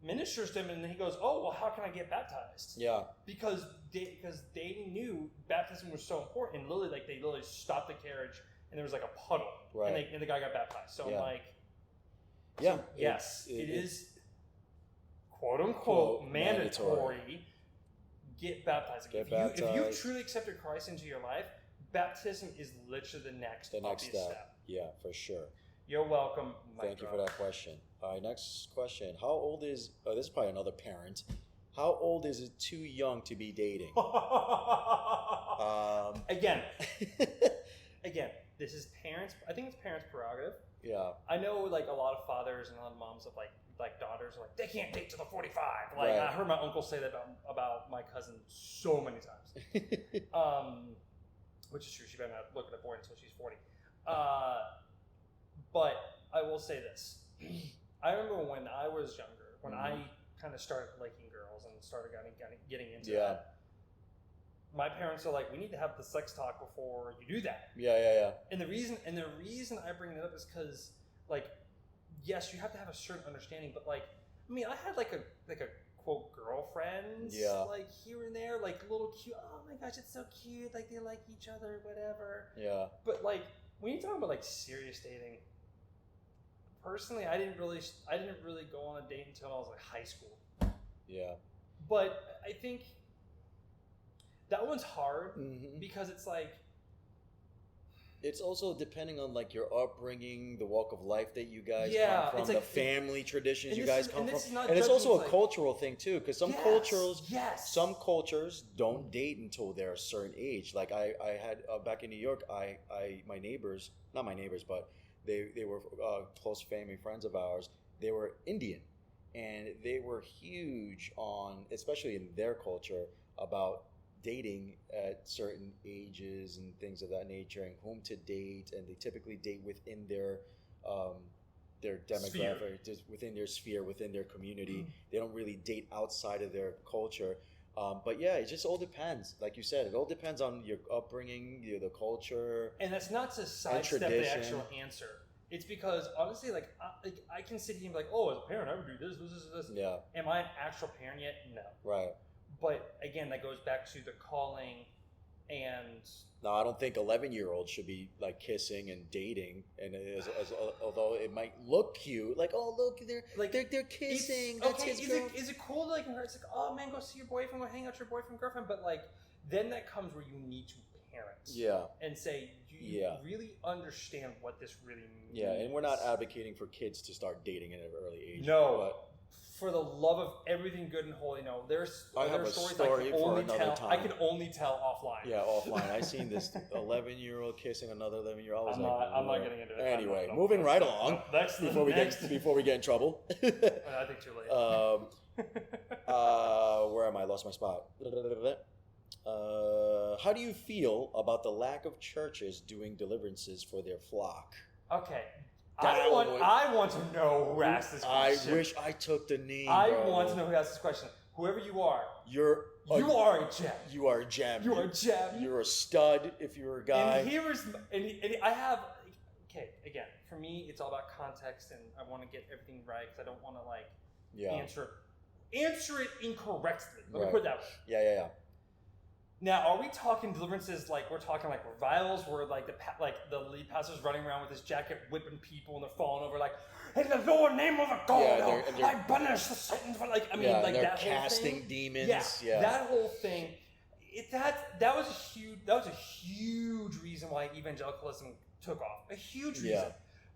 ministers to him, and then he goes, "Oh, well, how can I get baptized?" Yeah. Because they knew baptism was so important, and literally like they literally stopped the carriage, and there was like a puddle, Right. and the guy got baptized. So I'm like, yeah, so yes, it is quote unquote mandatory. Get baptized. Get If you baptized. truly accepted Christ into your life, baptism is literally the next step. Yeah, for sure. You're welcome. Thank you for that question. All right, next question. How old is, this is probably another parent. How old is it too young to be dating? Again, this is parents. I think it's parents' prerogative. Yeah. I know like a lot of fathers and a lot of moms of like daughters are like, they can't date till they're 45. Like Right. I heard my uncle say that about my cousin so many times. Which is true. She better not look at a boy until she's 40. But I will say this. I remember when I was younger, when I kind of started liking girls and started getting into that, my parents are like, we need to have the sex talk before you do that. Yeah. And the reason I bring it up is because, like, yes, you have to have a certain understanding, but like, I mean, I had like a quote girlfriends, like here and there, like little cute. Oh my gosh, it's so cute. Like they like each other, whatever. Yeah. But like when you're talking about like serious dating, personally, I didn't really go on a date until I was like high school. Yeah. But I think that one's hard because it's like. It's also depending on like your upbringing, the walk of life that you guys come from, it's the like, family traditions you guys come from, and it's also a like, cultural thing too. Because some cultures don't date until they're a certain age. Like I had back in New York, my neighbors, not my neighbors, but they were close family friends of ours. They were Indian, and they were huge on, especially in their culture, about dating at certain ages and things of that nature, and whom to date, and they typically date within their demographic, just within their sphere, within their community. They don't really date outside of their culture. But yeah, it just all depends. Like you said, it all depends on your upbringing, the culture. And that's not to sidestep the actual answer. It's because honestly, like I can sit here and be like, oh, as a parent, I would do this. Yeah. Am I an actual parent yet? No. Right. But again, that goes back to the calling, and no, I don't think 11-year-olds should be like kissing and dating, and although it might look cute, like, oh look, they're kissing. That's his girl. Is it cool to like? It's like, oh man, go see your boyfriend, go hang out with your boyfriend, girlfriend. But like, then that comes where you need to parent, and say, do you really understand what this really means? Yeah, and we're not advocating for kids to start dating at an early age. No. But for the love of everything good and holy, no. I have a story for another time. I can only tell offline. Yeah, offline. I seen this 11-year-old kissing another 11-year-old. I'm not getting into it. Anyway, moving right along. Before we get in trouble. I think too late. Where am I? Lost my spot. How do you feel about the lack of churches doing deliverances for their flock? Okay. I want to know who asked this question. I wish I took the name. I want to know who asked this question. Whoever you are. You are a gem. You are a gem. You are a gem. You're a stud if you're a guy. And I have, okay, again, for me, it's all about context, and I want to get everything right because I don't want to like answer it incorrectly. Let me put it that way. Yeah. Now, are we talking deliverances like we're talking like revivals where like the lead pastor's running around with his jacket whipping people and they're falling over like, in the Lord name of God, I banish the Satan for like, I mean, like they're that casting whole thing, demons. Yeah, that whole thing. That was a huge reason why evangelicalism took off. A huge reason. Yeah.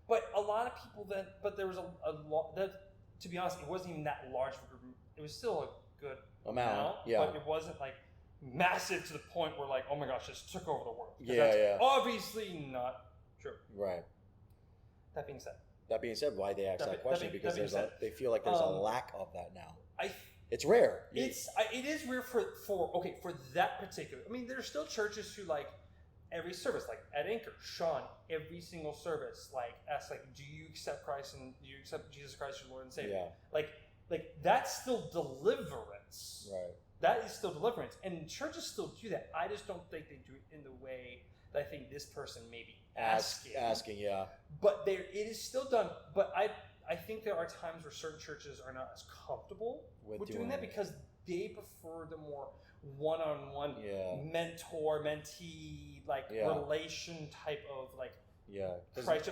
But a lot of people but there was a lot that, to be honest, it wasn't even that large of a group. It was still a good amount, but it wasn't like massive to the point where like, oh my gosh, this took over the world. That's obviously not true. Right. That being said, why they asked that question? Because they feel like there's a lack of that now. It's rare. It is rare for that particular. I mean, there's still churches who like every service, like at Anchor, Sean, every single service, like ask like, do you accept Christ and do you accept Jesus Christ your Lord and Savior? Yeah. Like that's still deliverance. Right. That is still deliverance, and churches still do that. I just don't think they do it in the way that I think this person may be asking. Asking, yeah. But it is still done. But I think there are times where certain churches are not as comfortable with doing that because they prefer the more one-on-one mentor mentee relation type of Christ,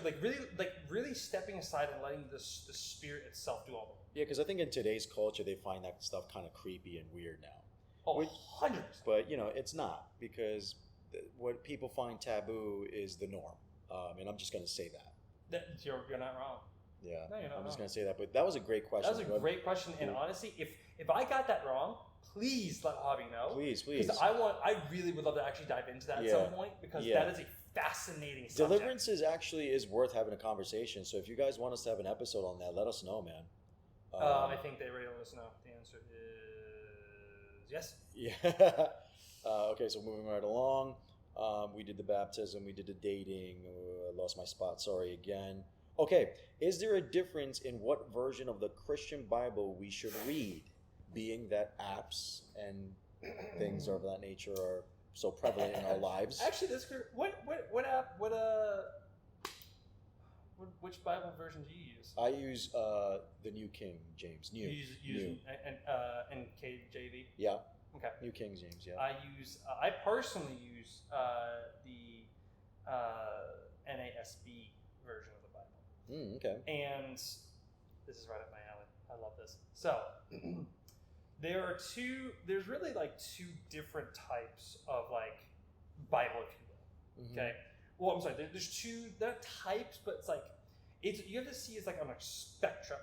really stepping aside and letting the Spirit itself do all the work. Yeah, because I think in today's culture they find that stuff kind of creepy and weird now. Oh, 100%. But it's not, because what people find taboo is the norm, and I'm just going to say that. You're not wrong. Yeah, no, you're not I'm just wrong. going to say that. But that was a great question. That was a great question, and honestly, if I got that wrong, please let Javi know. Please. Because I really would love to actually dive into that at some point, because that is a fascinating subject. Deliverance is worth having a conversation. So if you guys want us to have an episode on that, let us know, man. I think they already let us know. The answer is yes. Yeah. Okay, so moving right along. We did the baptism. We did the dating. I lost my spot. Sorry again. Okay. Is there a difference in what version of the Christian Bible we should read, being that apps and things of that nature are so prevalent in our lives? Actually, that's good. Which Bible version do you use? I use the New King James. New. You use and KJV? Yeah. Okay. New King James, yeah. I personally use the NASB version of the Bible. Okay. And this is right up my alley. I love this. So there's really two different types of Bible, if you will. Okay. Well, I'm sorry. There's two. They're not types, but you have to see it's on a spectrum.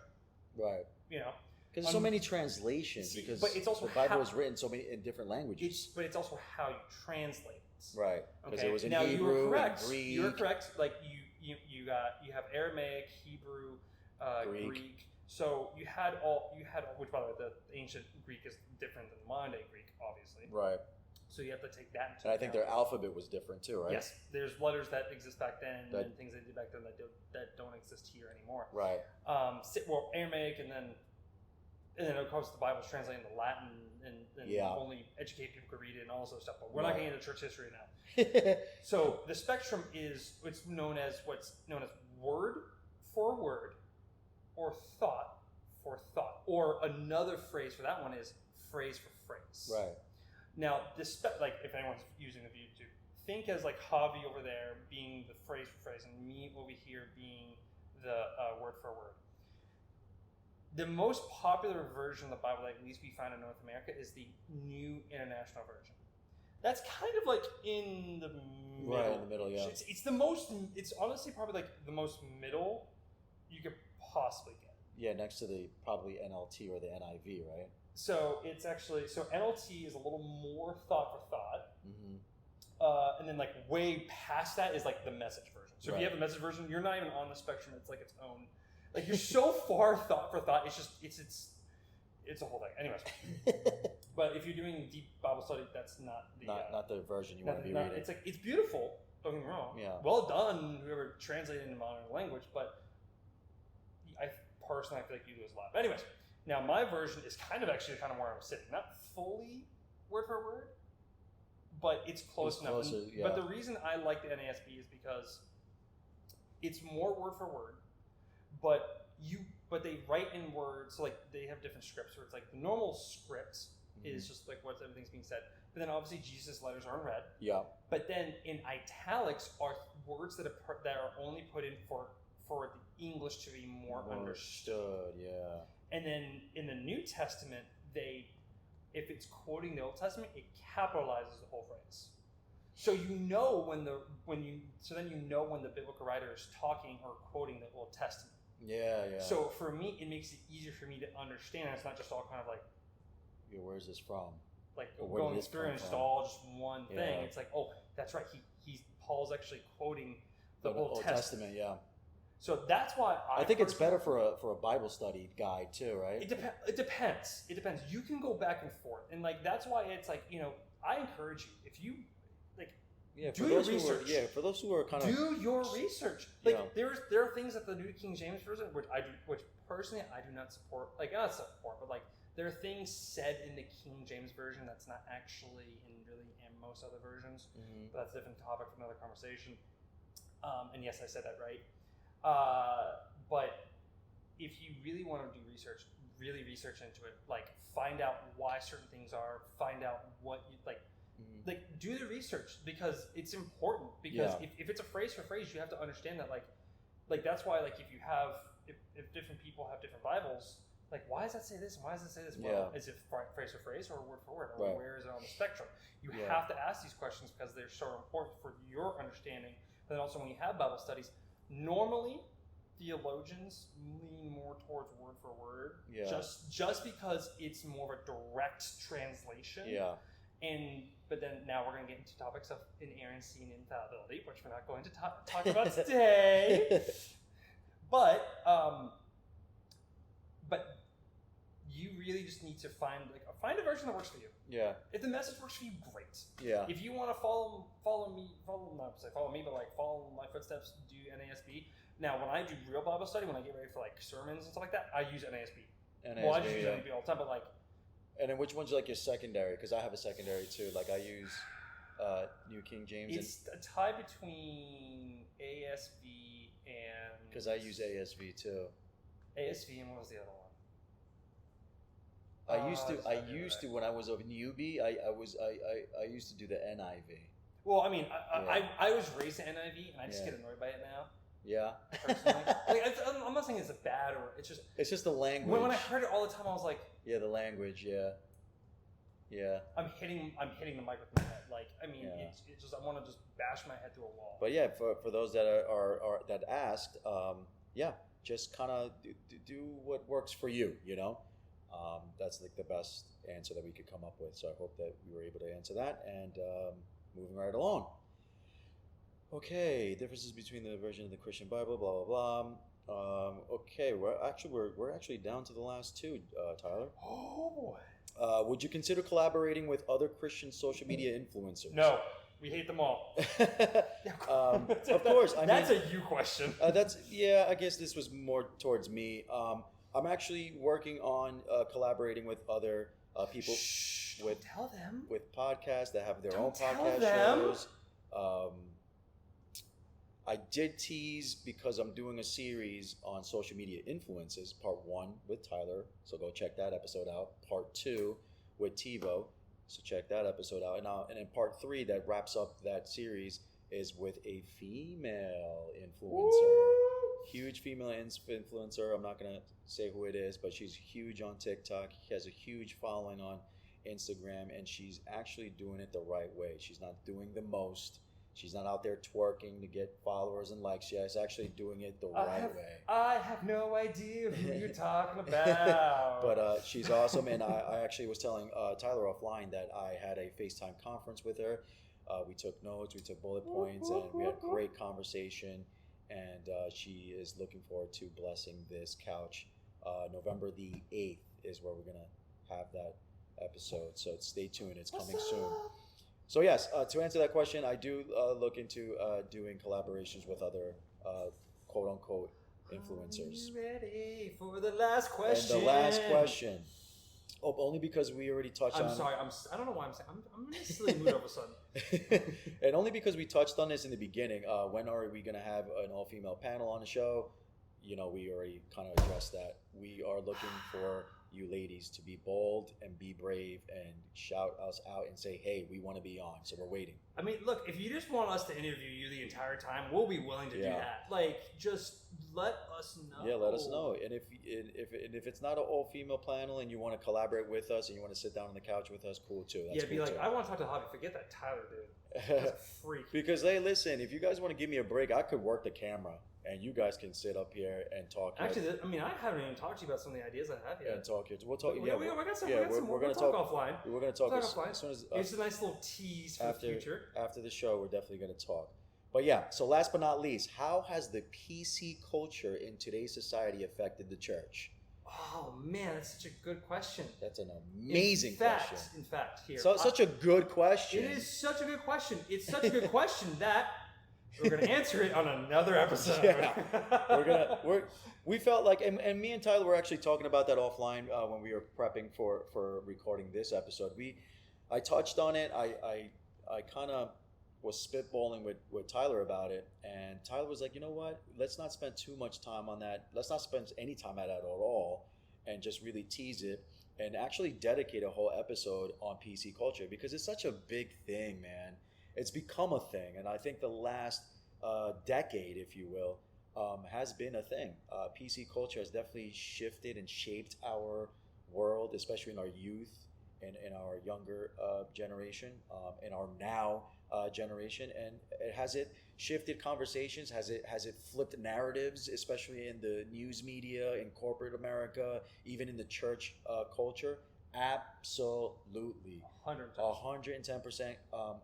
Right. Because there's so many translations. But it's also the Bible is written in different languages. But it's also how you translate it. Right. Because it was in now, Hebrew, you were correct. and Greek. You were correct. You have Aramaic, Hebrew, Greek. So you had which, by the way, the ancient Greek is different than modern day Greek, obviously. Right. So you have to take that into account. And I think their alphabet was different too, right? Yes. There's letters that exist back then and things they did back then that don't exist here anymore. Right. Aramaic, and then of course the Bible's translated into Latin, and only educated people could read it and all this other stuff. But we're not getting into church history now. So the spectrum is what's known as word for word, or thought for thought, or another phrase for that one is phrase for phrase. Right. Now, if anyone's using the view to think as Javi over there being the phrase for phrase, and me over here being the word for word. The most popular version of the Bible that at least we find in North America is the New International Version. That's kind of in the middle. Right in the middle, yeah. It's honestly probably the most middle you could possibly get. Yeah, next to the probably NLT or the NIV, right? So it's actually NLT is a little more thought for thought, and then way past that is the Message version. So if you have the Message version, you're not even on the spectrum. It's its own. You're so far thought for thought. It's a whole thing. Anyways, but if you're doing deep Bible study, that's not the version you want to be reading. It's beautiful. Don't get me wrong. Yeah. Well done, whoever translated into modern language. But I personally feel you lose a lot. But anyways. Now, my version is kind of where I'm sitting. Not fully word for word, but it's close enough. Closer, yeah. But the reason I like the NASB is because it's more word for word, but they write in words, so they have different scripts, where it's the normal script is just what everything's being said. But then obviously Jesus' letters are in red. Yeah. But then in italics are words that are only put in for the English to be more understood. Yeah. And then in the New Testament, if it's quoting the Old Testament, it capitalizes the whole phrase. So then you know when the biblical writer is talking or quoting the Old Testament. Yeah. So for me, it makes it easier for me to understand. It's not just all kind of where's this from? Going through and it's just all just one thing. It's oh, that's right. Paul's actually quoting the Old Testament. Yeah. So that's why I think it's better for a Bible study guide too, right? It depends. It depends. You can go back and forth, and that's why it's I encourage you, if you do your research. For those who are kind of do your research. There are things that the New King James version, which personally I do not support. Not support, but there are things said in the King James version that's not actually in most other versions. But that's a different topic for another conversation. And yes, I said that right. But if you really want to do research, really research into it, like find out why certain things are, find out what you like do the research, because it's important. Because if it's a phrase for phrase, you have to understand that like that's why like if different people have different Bibles, like why does that say this and why does it say this? Well, is it phrase for phrase or word for word, or where is it on the spectrum? You have to ask these questions because they're so important for your understanding. But then also when you have Bible studies, normally theologians lean more towards word for word, just because it's more of a direct translation. But then now we're going to get into topics of inerrancy and infallibility, which we're not going to talk about today. But you really just need to find a version that works for you. If the message works for you, great. If you want to follow my footsteps, do NASB. Now, when I do real Bible study, when I get ready for like sermons and stuff like that, I use NASB. Well, I just use NASB all the time, but like. And then which one's like your secondary? Because I have a secondary too. Like I use New King James. It's a tie between ASV and. Because I use ASV too. ASV and what was the other one? I used to when I was a newbie. I used to do the NIV. Well, I mean, I was raised in NIV, and I just get annoyed by it now. Personally, I'm not saying it's a bad or it's just the language. When I heard it all the time, I was like, the language, I'm hitting the mic with my head. Like, I mean, it's just I want to just bash my head through a wall. But for those that are that asked, just kind of do what works for you. That's like the best answer that we could come up with. So I hope that we were able to answer that. And moving right along. Okay, differences between the version of the Christian Bible, blah blah blah. Okay, we're actually down to the last two, Tyler. Oh boy. Would you consider collaborating with other Christian social media influencers? No, we hate them all. Of course, that's a you question. I guess this was more towards me. I'm actually working on collaborating with other people. Tell them. With podcasts that have their own podcast shows. I did tease because I'm doing a series on social media influences, part 1 with Tyler, so go check that episode out. Part 2 with TiVo, so check that episode out. And then part 3 that wraps up that series is with a female influencer. Huge female influencer. I'm not going to say who it is, but she's huge on TikTok. She has a huge following on Instagram, and she's actually doing it the right way. She's not doing the most. She's not out there twerking to get followers and likes. She's actually doing it the right way. I have no idea who you're talking about. But she's awesome, and I actually was telling Tyler offline that I had a FaceTime conference with her. We took notes, we took bullet points, and we had a great conversation. And she is looking forward to blessing this couch. November the 8th is where we're going to have that episode. So stay tuned. It's coming soon. So yes, to answer that question, I do look into doing collaborations with other quote-unquote influencers. Are you ready for the last question? And the last question. Oh, only because we already touched on... I'm sorry. I don't know why I'm saying... I'm in a silly mood all of a sudden. And only because we touched on this in the beginning. When are we going to have an all-female panel on the show? We already kind of addressed that. We are looking for you ladies to be bold and be brave and shout us out and say, hey, we want to be on. So we're waiting. I mean, look, if you just want us to interview you the entire time, we'll be willing to do that. Like, just let us know. Yeah, let us know. And if it's not an all-female panel and you want to collaborate with us and you want to sit down on the couch with us, cool too. That's be cool like, too. I want to talk to Javi. Forget that Tyler dude. That's a freak. Because, hey, listen, if you guys want to give me a break, I could work the camera. And you guys can sit up here and talk. Actually, I haven't even talked to you about some of the ideas I have yet. And talk here. We'll talk. We're going to talk offline. We're going to talk offline. As soon as it's a nice little tease for the future. After the show, we're definitely going to talk. But yeah, so last but not least, how has the PC culture in today's society affected the church? Oh man, that's such a good question. That's an amazing question. In fact, here. So such a good question. It is such a good question. It's such a good question that We're gonna answer it on another episode. Yeah. We felt like, and me and Tyler were actually talking about that offline when we were prepping for recording this episode. I touched on it. I kind of was spitballing with Tyler about it, and Tyler was like, you know what? Let's not spend too much time on that. Let's not spend any time at that at all, and just really tease it, and actually dedicate a whole episode on PC culture, because it's such a big thing, man. It's become a thing, and I think the last decade, if you will, has been a thing. PC culture has definitely shifted and shaped our world, especially in our youth and in our younger generation, in our now generation. And it shifted conversations? Has it flipped narratives, especially in the news media, in corporate America, even in the church culture? Absolutely. 110%.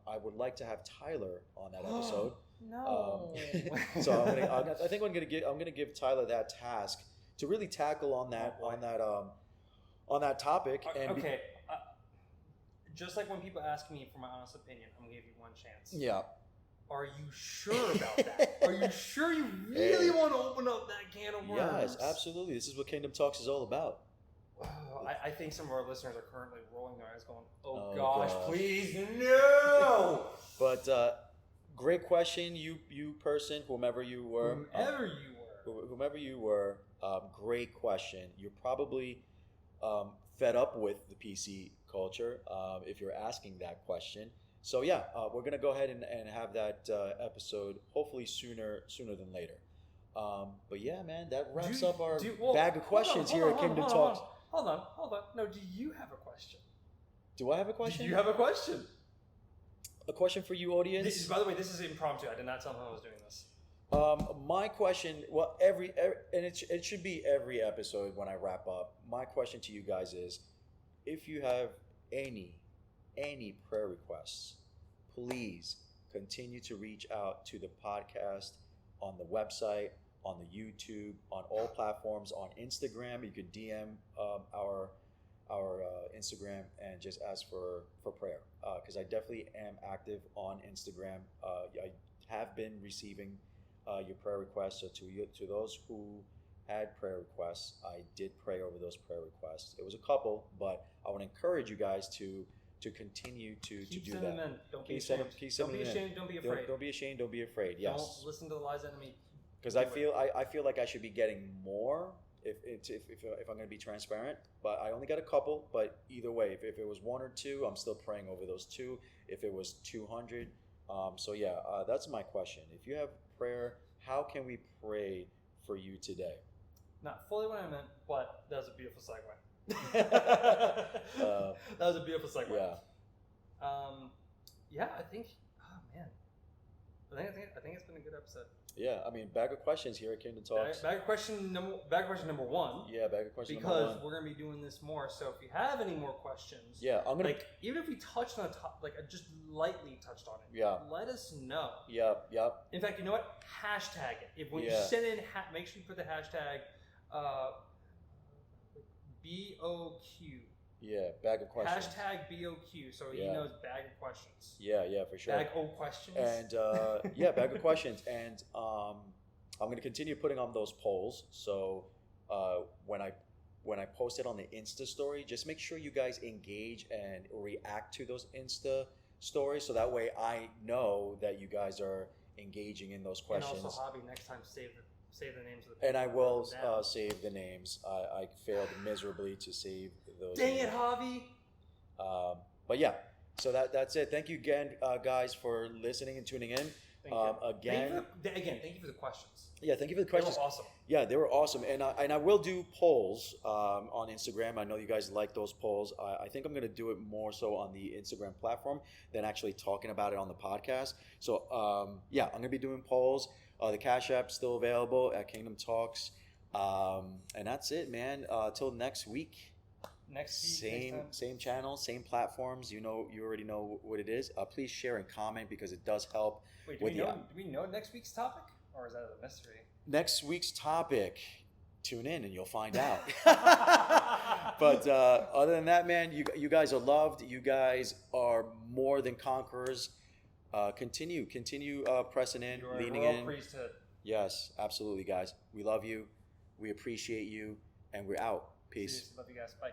I would like to have Tyler on that episode. No. So I think I'm gonna give Tyler that task to really tackle on that topic. And okay. Just like when people ask me for my honest opinion, I'm gonna give you one chance. Yeah. Are you sure about that? Are you sure you really want to open up that can of worms? Yes, absolutely. This is what Kingdom Talks is all about. I think some of our listeners are currently rolling their eyes going, oh gosh, please, no! But great question, you person, whomever you were. Whomever you were, great question. You're probably fed up with the PC culture if you're asking that question. So yeah, we're going to go ahead and have that episode hopefully sooner than later. But yeah, man, that wraps up our bag of questions here at Kingdom Talks. Hold on. No, do you have a question? Do I have a question? Do you have a question? A question for you, audience? By the way, this is impromptu. I did not tell him I was doing this. My question, well, and it should be every episode when I wrap up. My question to you guys is, if you have any prayer requests, please continue to reach out to the podcast on the website, on the YouTube, on all platforms, on Instagram. You could DM our Instagram and just ask for prayer, because I definitely am active on Instagram. I have been receiving your prayer requests. So to those who had prayer requests, I did pray over those prayer requests. It was a couple, but I want to encourage you guys to continue to do that. Don't be ashamed. Don't be ashamed. Don't be afraid. Don't be ashamed. Don't be afraid. Yes. Don't listen to the lies enemy. Because I feel like I should be getting more if I'm going to be transparent. But I only got a couple. But either way, if it was one or two, I'm still praying over those two. If it was 200, so yeah, that's my question. If you have prayer, how can we pray for you today? Not fully what I meant, but that was a beautiful segue. That was a beautiful segue. Yeah. I think. Oh man, I think it's been a good episode. Yeah, I mean, bag of questions here at Kingdom Talks. Bag of question number one. Yeah, bag of question number one. Because we're gonna be doing this more. So if you have any more questions, yeah, I'm gonna even if we touched on a like just lightly touched on it. Yeah. Let us know. Yep. In fact, you know what? Hashtag it. When you send in, make sure you put the hashtag BOQ. Yeah, bag of questions. Hashtag BOQ, so he knows bag of questions. Yeah, for sure. Bag of questions. And bag of questions. And I'm going to continue putting on those polls. So when I post it on the Insta story, just make sure you guys engage and react to those Insta stories, so that way I know that you guys are engaging in those questions. And also, Hobby, next time save the names of the people. And I will save the names. I failed miserably to save those. Dang it, Javi! But yeah, so that's it. Thank you again, guys, for listening and tuning in. Thank you. Thank you for the questions. Yeah, thank you for the questions. They were awesome. Yeah, they were awesome. And I will do polls on Instagram. I know you guys like those polls. I think I'm going to do it more so on the Instagram platform than actually talking about it on the podcast. So I'm going to be doing polls. The Cashapp still available at Kingdom Talks. And that's it, man. Till next week. Same channel, same platforms. You already know what it is. Please share and comment, because it does help. Wait, do we know next week's topic, or is that a mystery? Next week's topic, tune in and you'll find out. But other than that, man, you guys are loved. You guys are more than conquerors. continue pressing in, You're leaning a royal in. priesthood. Yes, absolutely, guys. We love you. We appreciate you, and we're out. Peace. Love you guys. Bye.